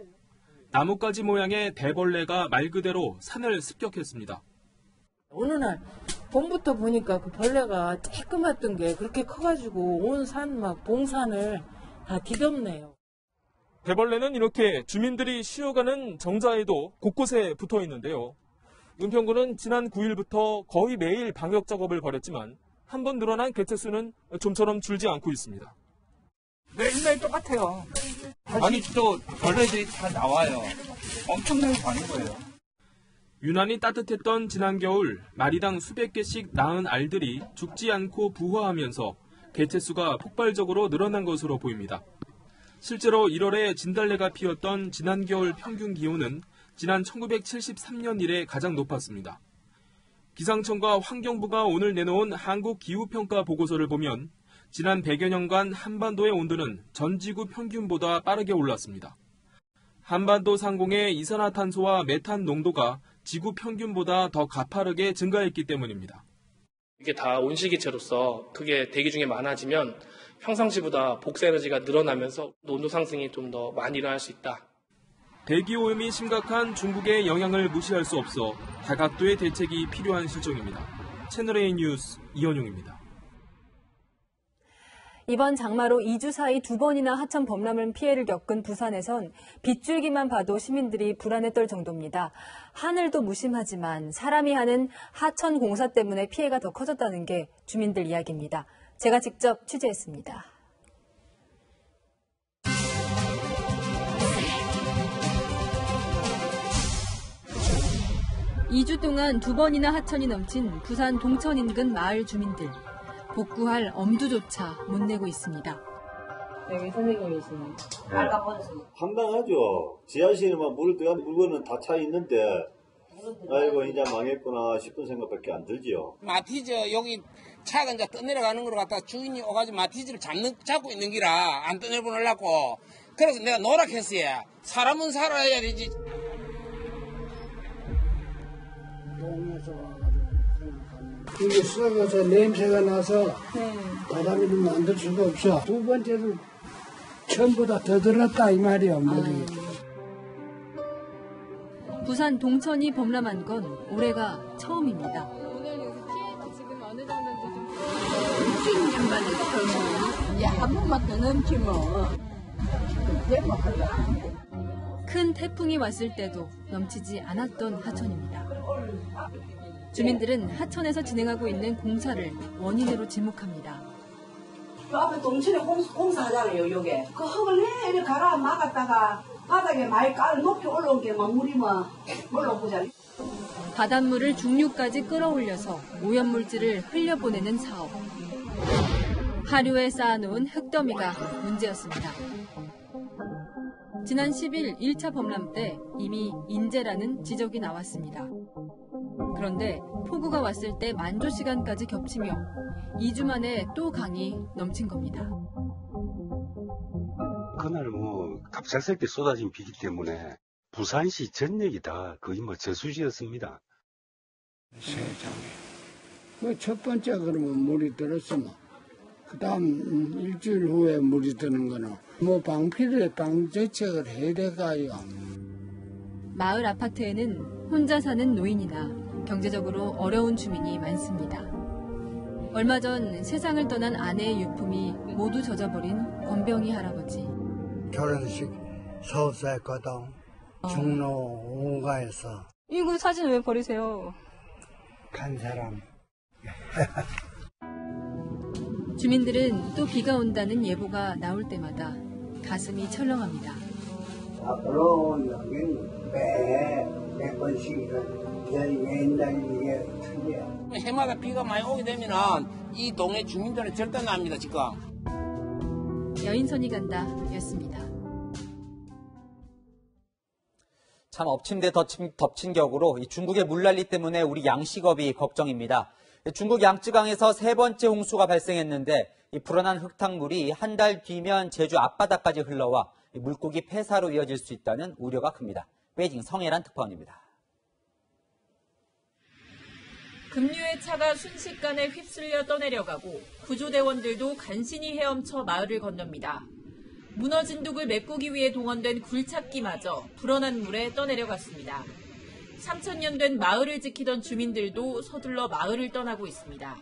나뭇가지 모양의 대벌레가 말 그대로 산을 습격했습니다. 어느 날 봄부터 보니까 그 벌레가 쬐끄맣던 게 그렇게 커가지고 온 산 막 봉산을 다 뒤덮네요. 대벌레는 이렇게 주민들이 쉬어가는 정자에도 곳곳에 붙어 있는데요. 은평구는 지난 9일부터 거의 매일 방역 작업을 벌였지만 한 번 늘어난 개체수는 좀처럼 줄지 않고 있습니다. 매일매일 똑같아요. 아니 또 벌레들이 다 나와요. 엄청나게 많은 거예요. 유난히 따뜻했던 지난 겨울 마리당 수백 개씩 낳은 알들이 죽지 않고 부화하면서 개체수가 폭발적으로 늘어난 것으로 보입니다. 실제로 1월에 진달래가 피었던 지난 겨울 평균 기온은 지난 1973년 이래 가장 높았습니다. 기상청과 환경부가 오늘 내놓은 한국기후평가 보고서를 보면 지난 100여 년간 한반도의 온도는 전 지구 평균보다 빠르게 올랐습니다. 한반도 상공의 이산화탄소와 메탄 농도가 지구 평균보다 더 가파르게 증가했기 때문입니다. 이게 다 온실기체로서 그게 대기 중에 많아지면 평상시보다 복사에너지가 늘어나면서 온도 상승이 좀 더 많이 일어날 수 있다. 대기오염이 심각한 중국의 영향을 무시할 수 없어 다각도의 대책이 필요한 실정입니다. 채널A 뉴스 이현용입니다. 이번 장마로 2주 사이 2번이나 하천 범람을 피해를 겪은 부산에선 빗줄기만 봐도 시민들이 불안에 떨 정도입니다. 하늘도 무심하지만 사람이 하는 하천 공사 때문에 피해가 더 커졌다는 게 주민들 이야기입니다. 제가 직접 취재했습니다. 2주 동안 2번이나 하천이 넘친 부산 동천 인근 마을 주민들. 복구할 엄두조차 못 내고 있습니다. 여기 선생님이시네. 황당하죠. 지하실에만 물을 들어가는 물건은 다 차 있는데 아이고 이제 망했구나 싶은 생각밖에 안 들지요. 마티즈 여기 차가 이제 떠내려가는 걸 갖다 주인이 오가지고 마티즈를 잡고 있는 기라 안 떠내보내려고. 그래서 내가 노력했어요. 사람은 살아야 되지. 이게 썩어서 냄새가 나서 바람을 만들 수가 없어. 두 번째는 처음보다 더 들었다 이 말이야 물이. 부산 동천이 범람한 건 올해가 처음입니다. 오늘 여기 피해 지금 어느 정도 60년 만에 처음. 이제 한 번만 더 넘지 뭐. 그때 뭐 할라. 큰 태풍이 왔을 때도 넘치지 않았던 하천입니다. 주민들은 하천에서 진행하고 있는 공사를 원인으로 지목합니다. 그 앞에 동천에 공사하잖아요, 요게. 그 흙을 내리 갈아 막았다가 바닥에 많이 깔 높이 올라온 게 막 물이 막 올라오잖아요. 바닷물을 중류까지 끌어올려서 오염물질을 흘려보내는 사업. 하류에 쌓아놓은 흙더미가 문제였습니다. 지난 10일 1차 범람 때 이미 인재라는 지적이 나왔습니다. 그런데 폭우가 왔을 때 만조 시간까지 겹치며 2주 만에 또 강이 넘친 겁니다. 그날 갑작스럽게 쏟아진 비기 때문에 부산시 전역이 다 거의 저수지였습니다. 세상에. 첫 번째 그러면 물이 들었으면 그 다음 일주일 후에 물이 드는 거는 방제책을 해야 돼가요. 마을 아파트에는 혼자 사는 노인이나 경제적으로 어려운 주민이 많습니다. 얼마 전 세상을 떠난 아내의 유품이 모두 젖어버린 권병희 할아버지. 결혼식 서울서 했거든. 중로 5가에서. 이거 사진 왜 버리세요? 간 사람. 주민들은 또 비가 온다는 예보가 나올 때마다 가슴이 철렁합니다. 앞으로 여긴 몇 번씩이나 이게 틀려. 해마다 비가 많이 오게 되면은 이 동네 주민들은 절대 납니다, 지금. 여인선이 간다 였습니다. 참 엎친 데 덮친 격으로 중국의 물난리 때문에 우리 양식업이 걱정입니다. 중국 양쯔강에서 세 번째 홍수가 발생했는데 불어난 흙탕물이 한 달 뒤면 제주 앞바다까지 흘러와 물고기 폐사로 이어질 수 있다는 우려가 큽니다. 베이징 성혜란 특파원입니다. 급류의 차가 순식간에 휩쓸려 떠내려가고 구조대원들도 간신히 헤엄쳐 마을을 건넙니다. 무너진 독을 메꾸기 위해 동원된 굴착기마저 불어난 물에 떠내려갔습니다. 3,000년 된 마을을 지키던 주민들도 서둘러 마을을 떠나고 있습니다.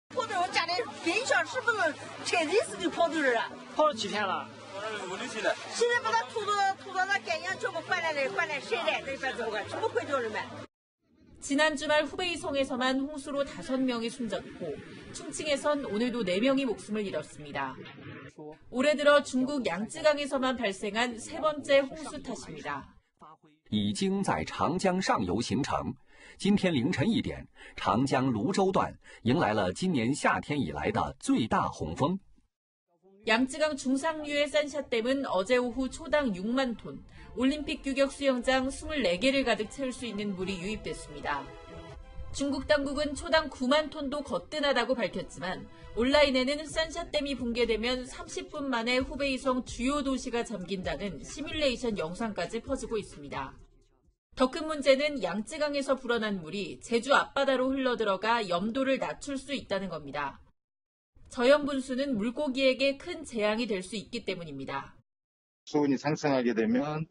破的我家里冰箱是不是彻底是给泡丢了？泡了几天了？我就现在把它吐到那干阳全部灌在水里，这边走个，全部会丢了没？ 지난 주말 후베이성에서만 홍수로 5명이 숨졌고 충칭에선 오늘도 4명이 목숨을 잃었습니다. 올해 들어 중국 양쯔강에서만 발생한 세 번째 홍수 탓입니다. 已经在长江上游形成。今天凌晨1点，长江泸州段迎来了今年夏天以来的最大洪峰。 양쯔강 중상류의 산샤댐은 어제 오후 초당 6만 톤, 올림픽 규격 수영장 24개를 가득 채울 수 있는 물이 유입됐습니다. 중국 당국은 초당 9만 톤도 거뜬하다고 밝혔지만 온라인에는 산샤댐이 붕괴되면 30분 만에 후베이성 주요 도시가 잠긴다는 시뮬레이션 영상까지 퍼지고 있습니다. 더 큰 문제는 양쯔강에서 불어난 물이 제주 앞바다로 흘러들어가 염도를 낮출 수 있다는 겁니다. 저염 분수는 물고기에게 큰 재앙이 될 수 있기 때문입니다. 수온이 상승하게 되면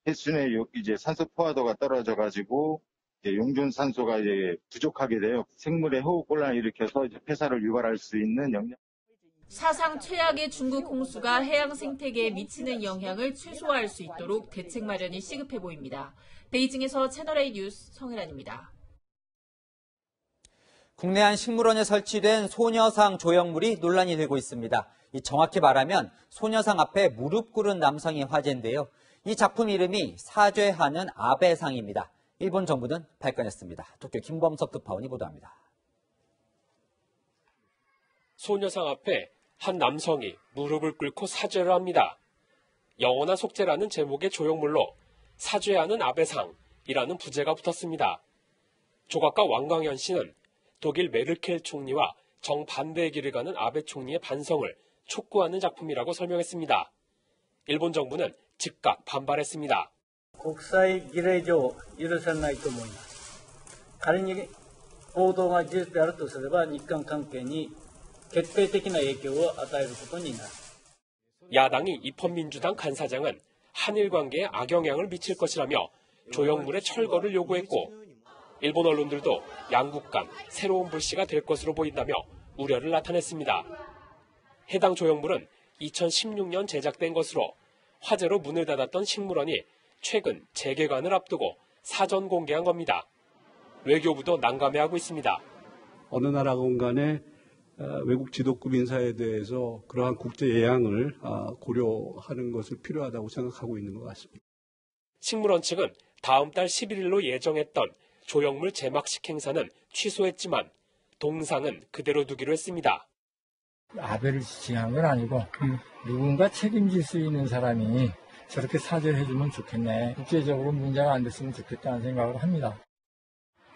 해수의 이제 산소 포화도가 떨어져가지고 용존 산소가 이제 부족하게 돼요. 생물의 호흡 곤란을 일으켜서 이제 폐사를 유발할 수 있는 영향. 사상 최악의 중국 홍수가 해양 생태계에 미치는 영향을 최소화할 수 있도록 대책 마련이 시급해 보입니다. 베이징에서 채널A 뉴스 성혜란입니다. 국내 한 식물원에 설치된 소녀상 조형물이 논란이 되고 있습니다. 정확히 말하면 소녀상 앞에 무릎 꿇은 남성이 화제인데요. 이 작품 이름이 사죄하는 아베상입니다. 일본 정부는 발끈했습니다. 도쿄 김범석 특파원이 보도합니다. 소녀상 앞에 한 남성이 무릎을 꿇고 사죄를 합니다. 영원한 속죄라는 제목의 조형물로 사죄하는 아베상이라는 부제가 붙었습니다. 조각가 왕광현 씨는 독일 메르켈 총리와 정반대의 길을 가는 아베 총리의 반성을 촉구하는 작품이라고 설명했습니다. 일본 정부는 즉각 반발했습니다. 国際儀礼上許されないと思います。仮に報道が事実であるとすれば日韓関係に決定的な影響を与えることになる。 야당이 입헌민주당 간사장은 한일 관계에 악영향을 미칠 것이라며 조형물의 철거를 요구했고 일본 언론들도 양국 간 새로운 불씨가 될 것으로 보인다며 우려를 나타냈습니다. 해당 조형물은 2016년 제작된 것으로 화재로 문을 닫았던 식물원이 최근 재개관을 앞두고 사전 공개한 겁니다. 외교부도 난감해하고 있습니다. 어느 나라건 간에 외국 지도급 인사에 대해서 그러한 국제 예양을 고려하는 것을 필요하다고 생각하고 있는 것 같습니다. 식물원 측은 다음 달 11일로 예정했던 조형물 제막식 행사는 취소했지만 동상은 그대로 두기로 했습니다. 아베를 지칭한 건 아니고 누군가 책임질 수 있는 사람이 저렇게 사죄해주면 좋겠네. 국제적으로 문제가 안 됐으면 좋겠다는 생각을 합니다.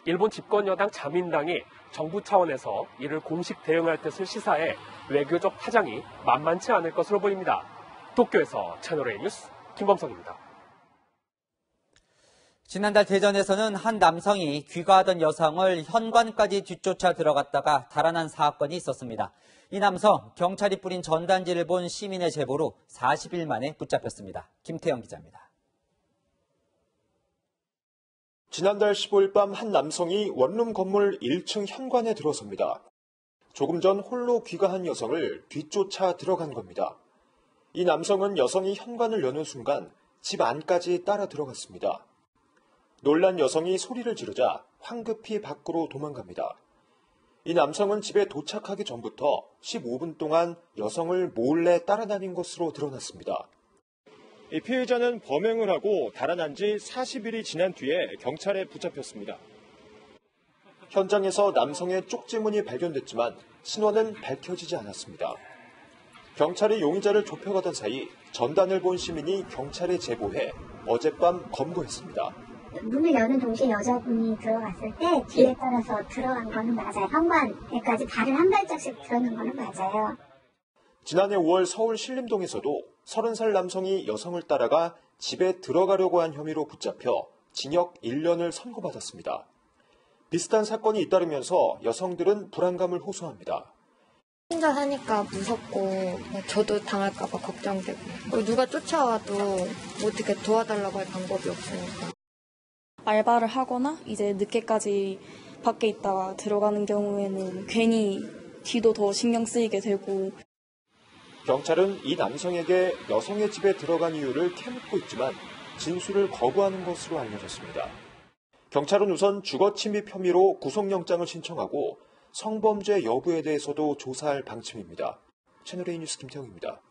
일본 집권 여당 자민당이 정부 차원에서 이를 공식 대응할 뜻을 시사해 외교적 파장이 만만치 않을 것으로 보입니다. 도쿄에서 채널A 뉴스 김범석입니다. 지난달 대전에서는 한 남성이 귀가하던 여성을 현관까지 뒤쫓아 들어갔다가 달아난 사건이 있었습니다. 이 남성, 경찰이 뿌린 전단지를 본 시민의 제보로 40일 만에 붙잡혔습니다. 김태영 기자입니다. 지난달 15일 밤 한 남성이 원룸 건물 1층 현관에 들어섭니다. 조금 전 홀로 귀가한 여성을 뒤쫓아 들어간 겁니다. 이 남성은 여성이 현관을 여는 순간 집 안까지 따라 들어갔습니다. 놀란 여성이 소리를 지르자 황급히 밖으로 도망갑니다. 이 남성은 집에 도착하기 전부터 15분 동안 여성을 몰래 따라다닌 것으로 드러났습니다. 이 피해자는 범행을 하고 달아난 지 40일이 지난 뒤에 경찰에 붙잡혔습니다. 현장에서 남성의 쪽지문이 발견됐지만 신원은 밝혀지지 않았습니다. 경찰이 용의자를 좁혀가던 사이 전단을 본 시민이 경찰에 제보해 어젯밤 검거했습니다. 문을 여는 동시에 여자분이 들어갔을 때 뒤에 따라서 들어간 거는 맞아요. 현관에까지 발을 한 발짝씩 들어는 거는 맞아요. 지난해 5월 서울 신림동에서도 30살 남성이 여성을 따라가 집에 들어가려고 한 혐의로 붙잡혀 징역 1년을 선고받았습니다. 비슷한 사건이 잇따르면서 여성들은 불안감을 호소합니다. 혼자 사니까 무섭고 저도 당할까 봐 걱정되고 누가 쫓아와도 어떻게 도와달라고 할 방법이 없으니까. 알바를 하거나 이제 늦게까지 밖에 있다가 들어가는 경우에는 괜히 뒤도 더 신경 쓰이게 되고. 경찰은 이 남성에게 여성의 집에 들어간 이유를 캐묻고 있지만 진술을 거부하는 것으로 알려졌습니다. 경찰은 우선 주거침입 혐의로 구속영장을 신청하고 성범죄 여부에 대해서도 조사할 방침입니다. 채널A 뉴스 김태형입니다.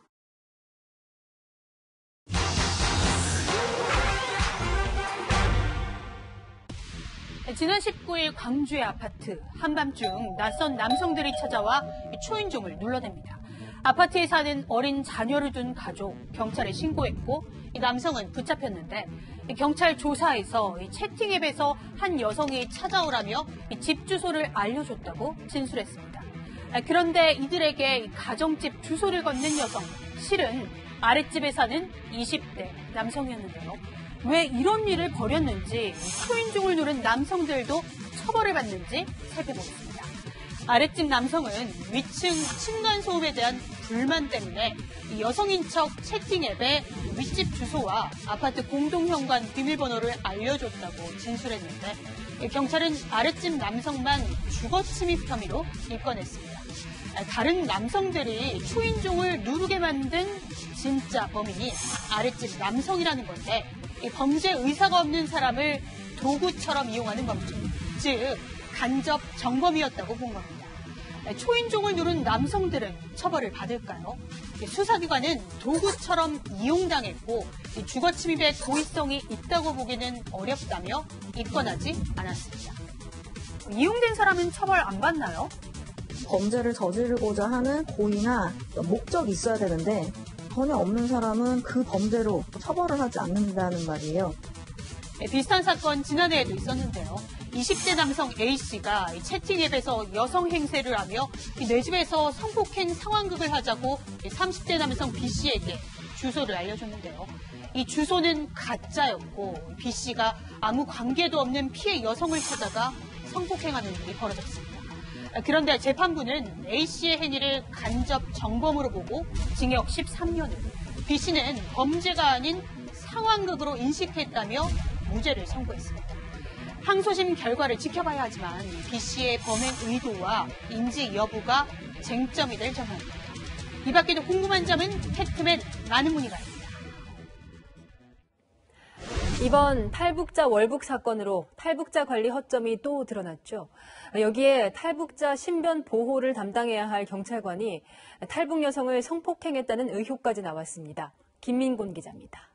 지난 19일 광주의 아파트, 한밤중 낯선 남성들이 찾아와 초인종을 눌러댑니다. 아파트에 사는 어린 자녀를 둔 가족, 경찰에 신고했고 이 남성은 붙잡혔는데 경찰 조사에서 이 채팅 앱에서 한 여성이 찾아오라며 집 주소를 알려줬다고 진술했습니다. 그런데 이들에게 가정집 주소를 건넨 여성, 실은 아랫집에 사는 20대 남성이었는데요. 왜 이런 일을 벌였는지, 초인종을 누른 남성들도 처벌을 받는지 살펴보겠습니다. 아랫집 남성은 위층 층간소음에 대한 불만 때문에 이 여성인 척 채팅 앱에 윗집 주소와 아파트 공동현관 비밀번호를 알려줬다고 진술했는데 경찰은 아랫집 남성만 주거 침입 혐의로 입건했습니다. 다른 남성들이 초인종을 누르게 만든 진짜 범인이 아랫집 남성이라는 건데 이 범죄 의사가 없는 사람을 도구처럼 이용하는 범죄, 즉 간접 정범이었다고 본 겁니다. 초인종을 누른 남성들은 처벌을 받을까요? 수사기관은 도구처럼 이용당했고 주거 침입의 고의성이 있다고 보기는 어렵다며 입건하지 않았습니다. 이용된 사람은 처벌 안 받나요? 범죄를 저지르고자 하는 고의나 목적이 있어야 되는데 전혀 없는 사람은 그 범죄로 처벌을 하지 않는다는 말이에요. 비슷한 사건 지난해에도 있었는데요. 20대 남성 A씨가 채팅 앱에서 여성 행세를 하며 내 집에서 성폭행 상황극을 하자고 30대 남성 B씨에게 주소를 알려줬는데요. 이 주소는 가짜였고 B씨가 아무 관계도 없는 피해 여성을 찾아가 성폭행하는 일이 벌어졌습니다. 그런데 재판부는 A씨의 행위를 간접 정범으로 보고 징역 13년을, B씨는 범죄가 아닌 상황극으로 인식했다며 무죄를 선고했습니다. 항소심 결과를 지켜봐야 하지만 B씨의 범행 의도와 인지 여부가 쟁점이 될 전망입니다. 이 밖에도 궁금한 점은 팩트맨 많은 문의가 있습니다. 이번 탈북자 월북 사건으로 탈북자 관리 허점이 또 드러났죠. 여기에 탈북자 신변 보호를 담당해야 할 경찰관이 탈북 여성을 성폭행했다는 의혹까지 나왔습니다. 김민곤 기자입니다.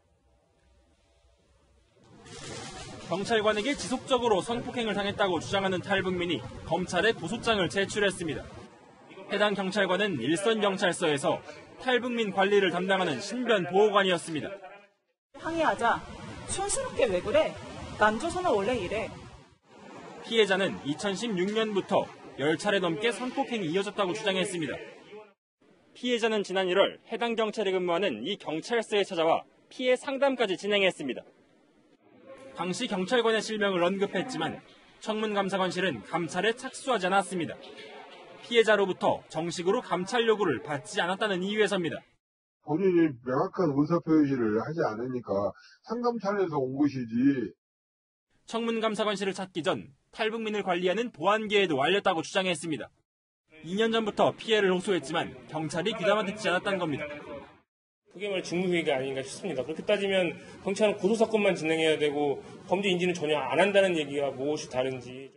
경찰관에게 지속적으로 성폭행을 당했다고 주장하는 탈북민이 검찰에 고소장을 제출했습니다. 해당 경찰관은 일선경찰서에서 탈북민 관리를 담당하는 신변보호관이었습니다. 항의하자 촌스럽게 왜 그래? 남조선은 원래 이래. 피해자는 2016년부터 10차례 넘게 성폭행이 이어졌다고 주장했습니다. 피해자는 지난 1월 해당 경찰에 근무하는 이 경찰서에 찾아와 피해 상담까지 진행했습니다. 당시 경찰관의 실명을 언급했지만 청문감사관실은 감찰에 착수하지 않았습니다. 피해자로부터 정식으로 감찰 요구를 받지 않았다는 이유에서입니다. 본인이 명확한 의사표시를 하지 않으니까 상감찰에서 온 것이지. 청문감사관실을 찾기 전 탈북민을 관리하는 보안계에도 알렸다고 주장했습니다. 2년 전부터 피해를 호소했지만 경찰이 귀담아 듣지 않았다는 겁니다. 그게 말이 직무유기가 아닌가 싶습니다. 그렇게 따지면 경찰은 고소사건만 진행해야 되고 범죄 인지는 전혀 안 한다는 얘기가 무엇이 다른지.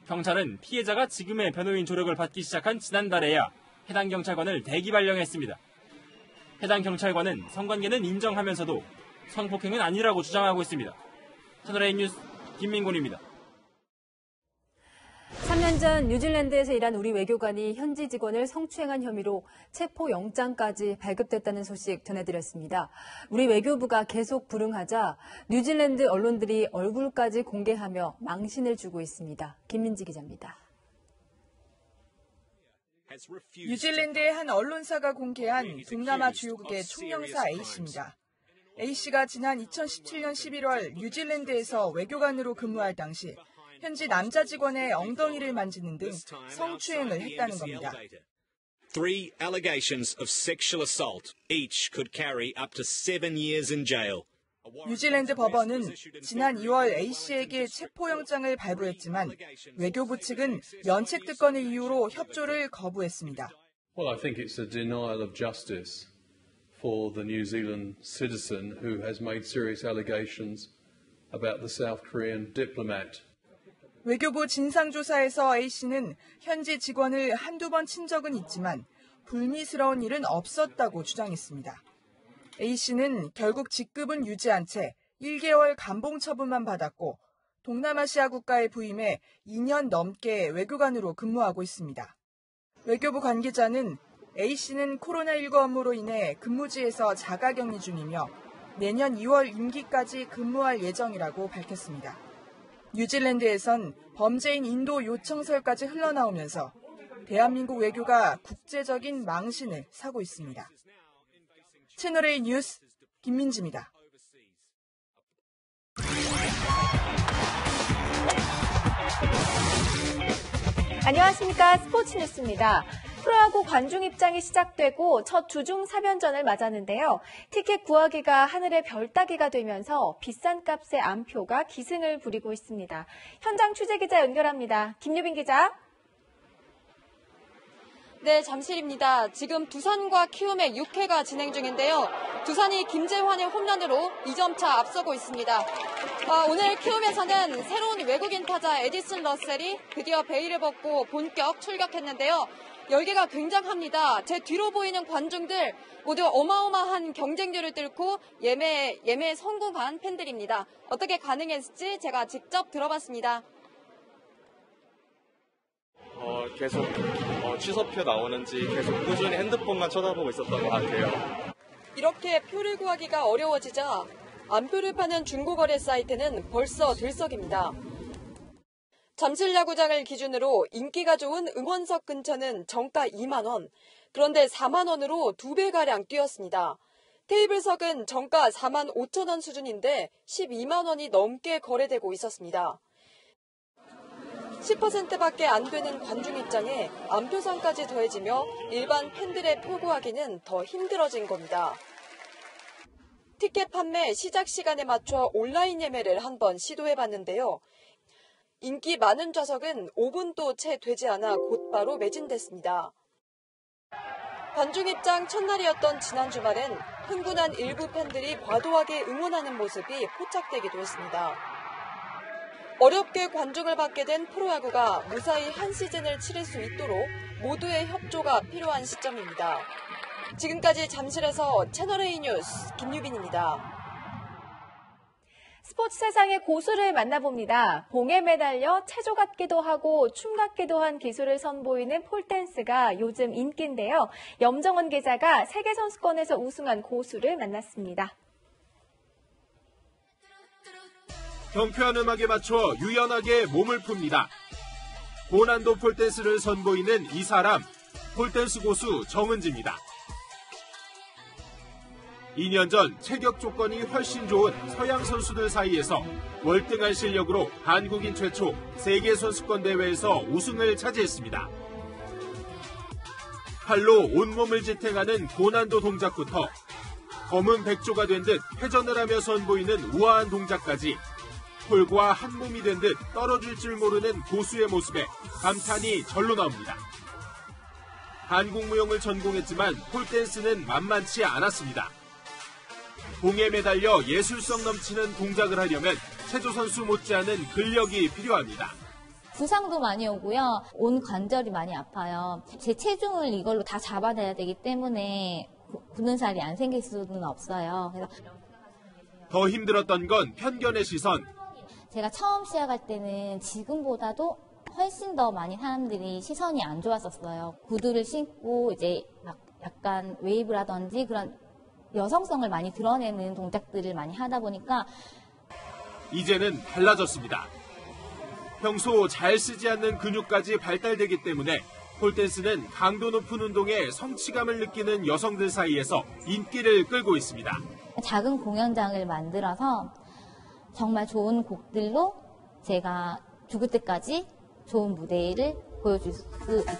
경찰은 피해자가 지금의 변호인 조력을 받기 시작한 지난달에야 해당 경찰관을 대기 발령했습니다. 해당 경찰관은 성관계는 인정하면서도 성폭행은 아니라고 주장하고 있습니다. 채널A 뉴스 김민곤입니다. 3년 전 뉴질랜드에서 일한 우리 외교관이 현지 직원을 성추행한 혐의로 체포영장까지 발급됐다는 소식 전해드렸습니다. 우리 외교부가 계속 불응하자 뉴질랜드 언론들이 얼굴까지 공개하며 망신을 주고 있습니다. 김민지 기자입니다. 뉴질랜드의 한 언론사가 공개한 동남아 주요국의 총영사 A씨입니다. A씨가 지난 2017년 11월 뉴질랜드에서 외교관으로 근무할 당시 현지 남자 직원의 엉덩이를 만지는 등 성추행을 했다는 겁니다. 3 allegations of sexual assault. Each could carry up to 7 years in jail. 뉴질랜드 법원은 지난 2월 A씨에게 체포영장을 발부했지만 외교부 측은 면책 특권을 이유로 협조를 거부했습니다. Well, I think it's a denial of justice for the New Zealand citizen who has made serious allegations about the South Korean diplomat. 외교부 진상조사에서 A씨는 현지 직원을 한두 번 친 적은 있지만 불미스러운 일은 없었다고 주장했습니다. A씨는 결국 직급은 유지한 채 1개월 감봉 처분만 받았고 동남아시아 국가에 부임해 2년 넘게 외교관으로 근무하고 있습니다. 외교부 관계자는 A씨는 코로나19 업무로 인해 근무지에서 자가격리 중이며 내년 2월 임기까지 근무할 예정이라고 밝혔습니다. 뉴질랜드에선 범죄인 인도 요청설까지 흘러나오면서 대한민국 외교가 국제적인 망신을 사고 있습니다. 채널A 뉴스 김민지입니다. 안녕하십니까. 스포츠 뉴스입니다. 프로야구 관중 입장이 시작되고 첫 주중 3연전을 맞았는데요. 티켓 구하기가 하늘의 별 따기가 되면서 비싼 값의 암표가 기승을 부리고 있습니다. 현장 취재기자 연결합니다. 김유빈 기자. 네, 잠실입니다. 지금 두산과 키움의 6회가 진행 중인데요. 두산이 김재환의 홈런으로 2점차 앞서고 있습니다. 오늘 키움에서는 새로운 외국인 타자 에디슨 러셀이 드디어 베일을 벗고 본격 출격했는데요. 열기가 굉장합니다. 제 뒤로 보이는 관중들 모두 어마어마한 경쟁률을 뚫고 예매에 성공한 팬들입니다. 어떻게 가능했을지 제가 직접 들어봤습니다. 계속 취소표 나오는지 계속 꾸준히 핸드폰만 쳐다보고 있었던 것 같아요. 이렇게 표를 구하기가 어려워지자 암표를 파는 중고거래 사이트는 벌써 들썩입니다. 잠실야구장을 기준으로 인기가 좋은 응원석 근처는 정가 2만 원, 그런데 4만 원으로 2배가량 뛰었습니다. 테이블석은 정가 4만 5천 원 수준인데 12만 원이 넘게 거래되고 있었습니다. 10%밖에 안 되는 관중 입장에 암표상까지 더해지며 일반 팬들의 표 구하기는 더 힘들어진 겁니다. 티켓 판매 시작 시간에 맞춰 온라인 예매를 한번 시도해봤는데요. 인기 많은 좌석은 5분도 채 되지 않아 곧바로 매진됐습니다. 관중 입장 첫날이었던 지난 주말엔 흥분한 일부 팬들이 과도하게 응원하는 모습이 포착되기도 했습니다. 어렵게 관중을 받게 된 프로야구가 무사히 한 시즌을 치를 수 있도록 모두의 협조가 필요한 시점입니다. 지금까지 잠실에서 채널A 뉴스 김유빈입니다. 스포츠 세상의 고수를 만나봅니다. 봉에 매달려 체조 같기도 하고 춤 같기도 한 기술을 선보이는 폴댄스가 요즘 인기인데요. 염정원 기자가 세계선수권에서 우승한 고수를 만났습니다. 경쾌한 음악에 맞춰 유연하게 몸을 풉니다. 고난도 폴댄스를 선보이는 이 사람, 폴댄스 고수 정은지입니다. 2년 전 체격 조건이 훨씬 좋은 서양 선수들 사이에서 월등한 실력으로 한국인 최초 세계선수권 대회에서 우승을 차지했습니다. 팔로 온몸을 지탱하는 고난도 동작부터 검은 백조가 된 듯 회전을 하며 선보이는 우아한 동작까지 폴과 한 몸이 된 듯 떨어질 줄 모르는 고수의 모습에 감탄이 절로 나옵니다. 한국 무용을 전공했지만 폴댄스는 만만치 않았습니다. 봉에 매달려 예술성 넘치는 동작을 하려면 체조 선수 못지않은 근력이 필요합니다. 부상도 많이 오고요. 온 관절이 많이 아파요. 제 체중을 이걸로 다 잡아내야 되기 때문에 굳는 살이 안 생길 수는 없어요. 그래서 더 힘들었던 건 편견의 시선. 제가 처음 시작할 때는 지금보다도 훨씬 더 많이 사람들이 시선이 안 좋았었어요. 구두를 신고 이제 막 약간 웨이브라든지 그런 여성성을 많이 드러내는 동작들을 많이 하다 보니까 이제는 달라졌습니다. 평소 잘 쓰지 않는 근육까지 발달되기 때문에 폴댄스는 강도 높은 운동에 성취감을 느끼는 여성들 사이에서 인기를 끌고 있습니다. 작은 공연장을 만들어서 정말 좋은 곡들로 제가 죽을 때까지 좋은 무대를 보여줄 수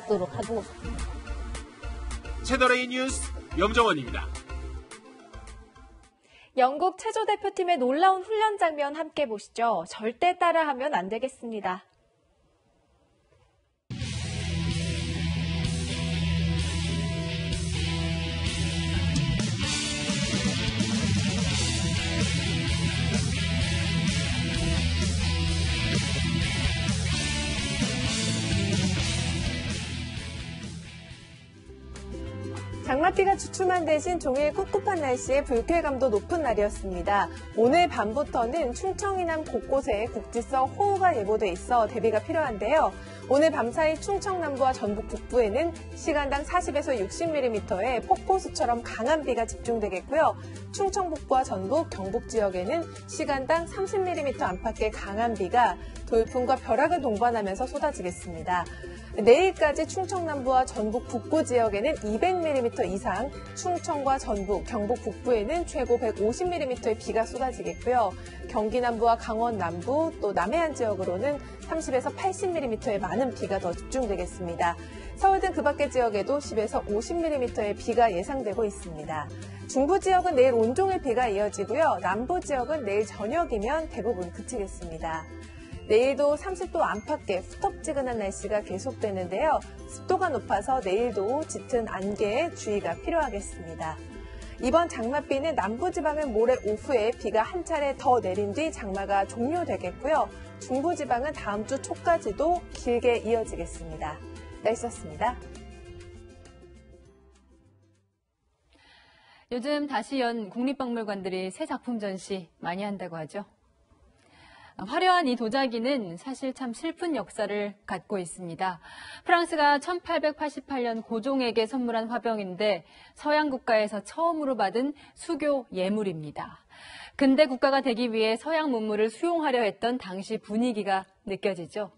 있도록 하고 싶습니다. 채널A 뉴스 염정원입니다. 영국 체조 대표팀의 놀라운 훈련 장면 함께 보시죠. 절대 따라하면 안 되겠습니다. 장맛비가 주춤한 대신 종일 꿉꿉한 날씨에 불쾌감도 높은 날이었습니다. 오늘 밤부터는 충청 이남 곳곳에 국지성 호우가 예보돼 있어 대비가 필요한데요. 오늘 밤사이 충청 남부와 전북 북부에는 시간당 40에서 60mm의 폭포수처럼 강한 비가 집중되겠고요. 충청 북부와 전북, 경북 지역에는 시간당 30mm 안팎의 강한 비가 돌풍과 벼락을 동반하면서 쏟아지겠습니다. 내일까지 충청 남부와 전북 북부 지역에는 200mm 이상, 충청과 전북, 경북 북부에는 최고 150mm의 비가 쏟아지겠고요. 경기 남부와 강원 남부, 또 남해안 지역으로는 30에서 80mm의 많은 비가 더 집중되겠습니다. 서울 등 그 밖의 지역에도 10에서 50mm의 비가 예상되고 있습니다. 중부 지역은 내일 온종일 비가 이어지고요. 남부 지역은 내일 저녁이면 대부분 그치겠습니다. 내일도 30도 안팎의 후텁지근한 날씨가 계속되는데요. 습도가 높아서 내일도 짙은 안개에 주의가 필요하겠습니다. 이번 장맛비는 남부지방은 모레 오후에 비가 한 차례 더 내린 뒤 장마가 종료되겠고요. 중부지방은 다음 주 초까지도 길게 이어지겠습니다. 날씨였습니다. 요즘 다시 연 국립박물관들이 새 작품 전시 많이 한다고 하죠. 화려한 이 도자기는 사실 참 슬픈 역사를 갖고 있습니다. 프랑스가 1888년 고종에게 선물한 화병인데 서양 국가에서 처음으로 받은 수교 예물입니다. 근대 국가가 되기 위해 서양 문물을 수용하려 했던 당시 분위기가 느껴지죠.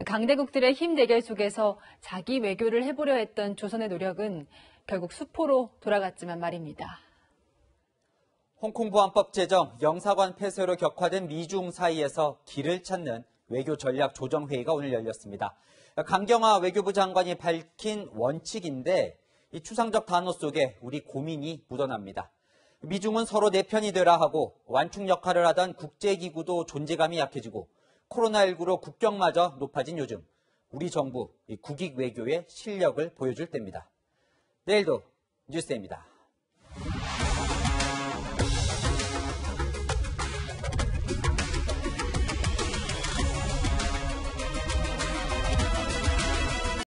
강대국들의 힘 대결 속에서 자기 외교를 해보려 했던 조선의 노력은 결국 수포로 돌아갔지만 말입니다. 홍콩 보안법 제정, 영사관 폐쇄로 격화된 미중 사이에서 길을 찾는 외교 전략 조정 회의가 오늘 열렸습니다. 강경화 외교부 장관이 밝힌 원칙인데 이 추상적 단어 속에 우리 고민이 묻어납니다. 미중은 서로 내 편이 되라 하고 완충 역할을 하던 국제기구도 존재감이 약해지고 코로나19로 국경마저 높아진 요즘 우리 정부 국익 외교의 실력을 보여줄 때입니다. 내일도 뉴스입니다.